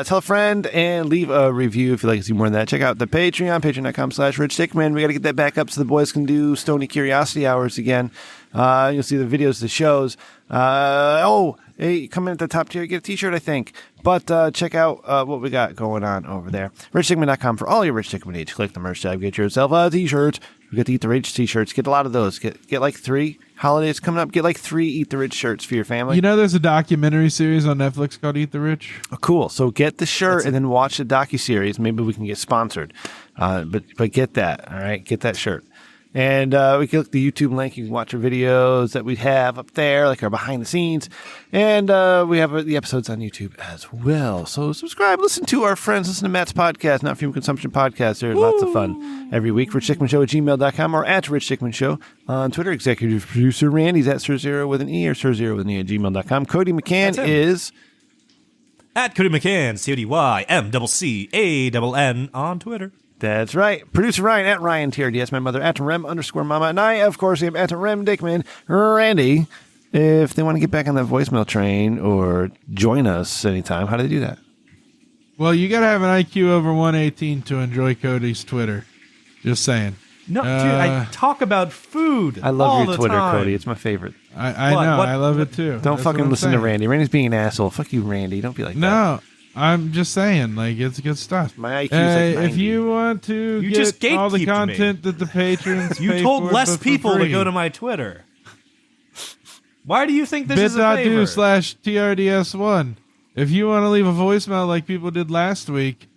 Tell a friend and leave a review if you'd like to see more of that. Check out the Patreon, patreon.com/RichDickman. We got to get that back up so the boys can do Stony Curiosity Hours again. You'll see the videos, the shows. Hey, come in at the top tier, get a t-shirt, I think. But check out what we got going on over there. RichDickman.com for all your Rich Dickman needs. Click the merch tab, get yourself a t-shirt. We got the Eat the Rich t-shirts. Get a lot of those. Get like 3 holidays coming up. Get like 3 Eat the Rich shirts for your family. You know, there's a documentary series on Netflix called Eat the Rich. Oh, cool. So get the shirt and then watch the docuseries. Maybe we can get sponsored. But get that. All right. Get that shirt. And we can look at the YouTube link. You can watch our videos that we have up there, like our behind the scenes. And we have the episodes on YouTube as well. So subscribe, listen to our friends, listen to Matt's podcast, Not Fume Consumption Podcast. There's lots of fun every week. RichDickmanShow@gmail.com or at Rich Dickman Show on Twitter. Executive producer Randy's at Sir0 with an E or Sir0 with an E at gmail.com. Cody McCann is At Cody McCann, CODYMCCANN on Twitter. That's right. Producer Ryan at Ryan TRDS. My mother at Rem_Mama. And I, of course, am at Rem Dickman. Randy, if they want to get back on that voicemail train or join us anytime, how do they do that? Well, you got to have an IQ over 118 to enjoy Cody's Twitter. Just saying. No, dude, I talk about food. I love all your the Twitter, time. Cody. It's my favorite. I What? know. What? I love it too. Don't That's fucking what I'm listen to saying. Randy. Randy's being an asshole. Fuck you, Randy. Don't be like that. No, I'm just saying, like, it's good stuff. My IQ is like 90. If you want to You get just all the gatekeeped content that the patrons You pay told for, less but for people to free, go to my Twitter. Why do you think this is a favor? bit.do/TRDS1. If you want to leave a voicemail like people did last week,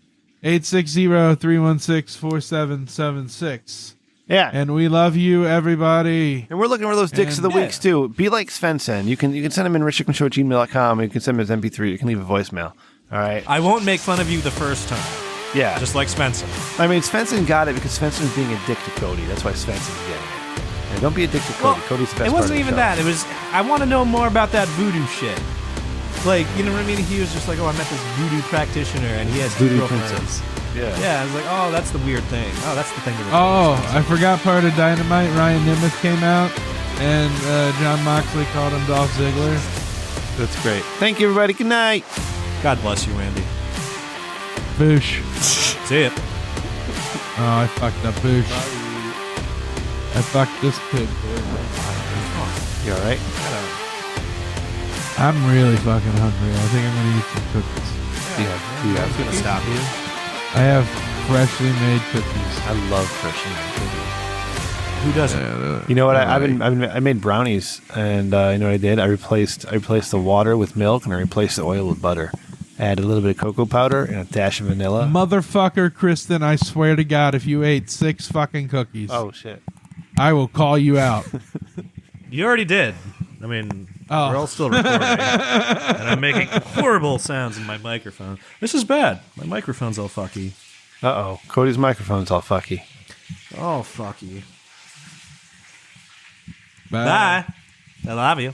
860-316-4776. Yeah. And we love you, everybody. And we're looking for those dicks of the weeks, too. Be like Svensson. You can send them in richchickenshow@gmail.com. You can send them as MP3. You can leave a voicemail. All right? I won't make fun of you the first time. Yeah. Just like Svensson. I mean, Svensson got it because Svensson was being a dick to Cody. That's why Svensson's getting it. Yeah, don't be a dick to Cody. Cody's the best It part wasn't of the even show. that. It was, I want to know more about that voodoo shit. Like, you know what I mean? He was just like, oh, I met this voodoo practitioner and he has Voodoo girlfriends. princess. Yeah. Yeah, I was like, oh, that's the weird thing. Oh, that's the thing. Oh, I forgot part of Dynamite. Ryan Nemeth came out, and John Moxley called him Dolph Ziggler. That's great. Thank you, everybody. Good night. God bless you, Randy. Boosh. See it. Oh, I fucked up, Boosh. I fucked this kid. You all right? I'm really fucking hungry. I think I'm gonna eat some cookies. Yeah. I was gonna stop you. I have freshly made cookies. I love freshly made cookies. Who doesn't? You know what? I made brownies, and you know what I did? I replaced the water with milk, and I replaced the oil with butter. I added a little bit of cocoa powder and a dash of vanilla. Motherfucker, Kristen, I swear to God, if you ate 6 fucking cookies, Oh shit! I will call you out. You already did. I mean, Oh. we're all still recording. And I'm making horrible sounds in my microphone. This is bad. My microphone's all fucky. Uh-oh. Cody's microphone's all fucky. Oh, fucky. Bye. Bye. I love you.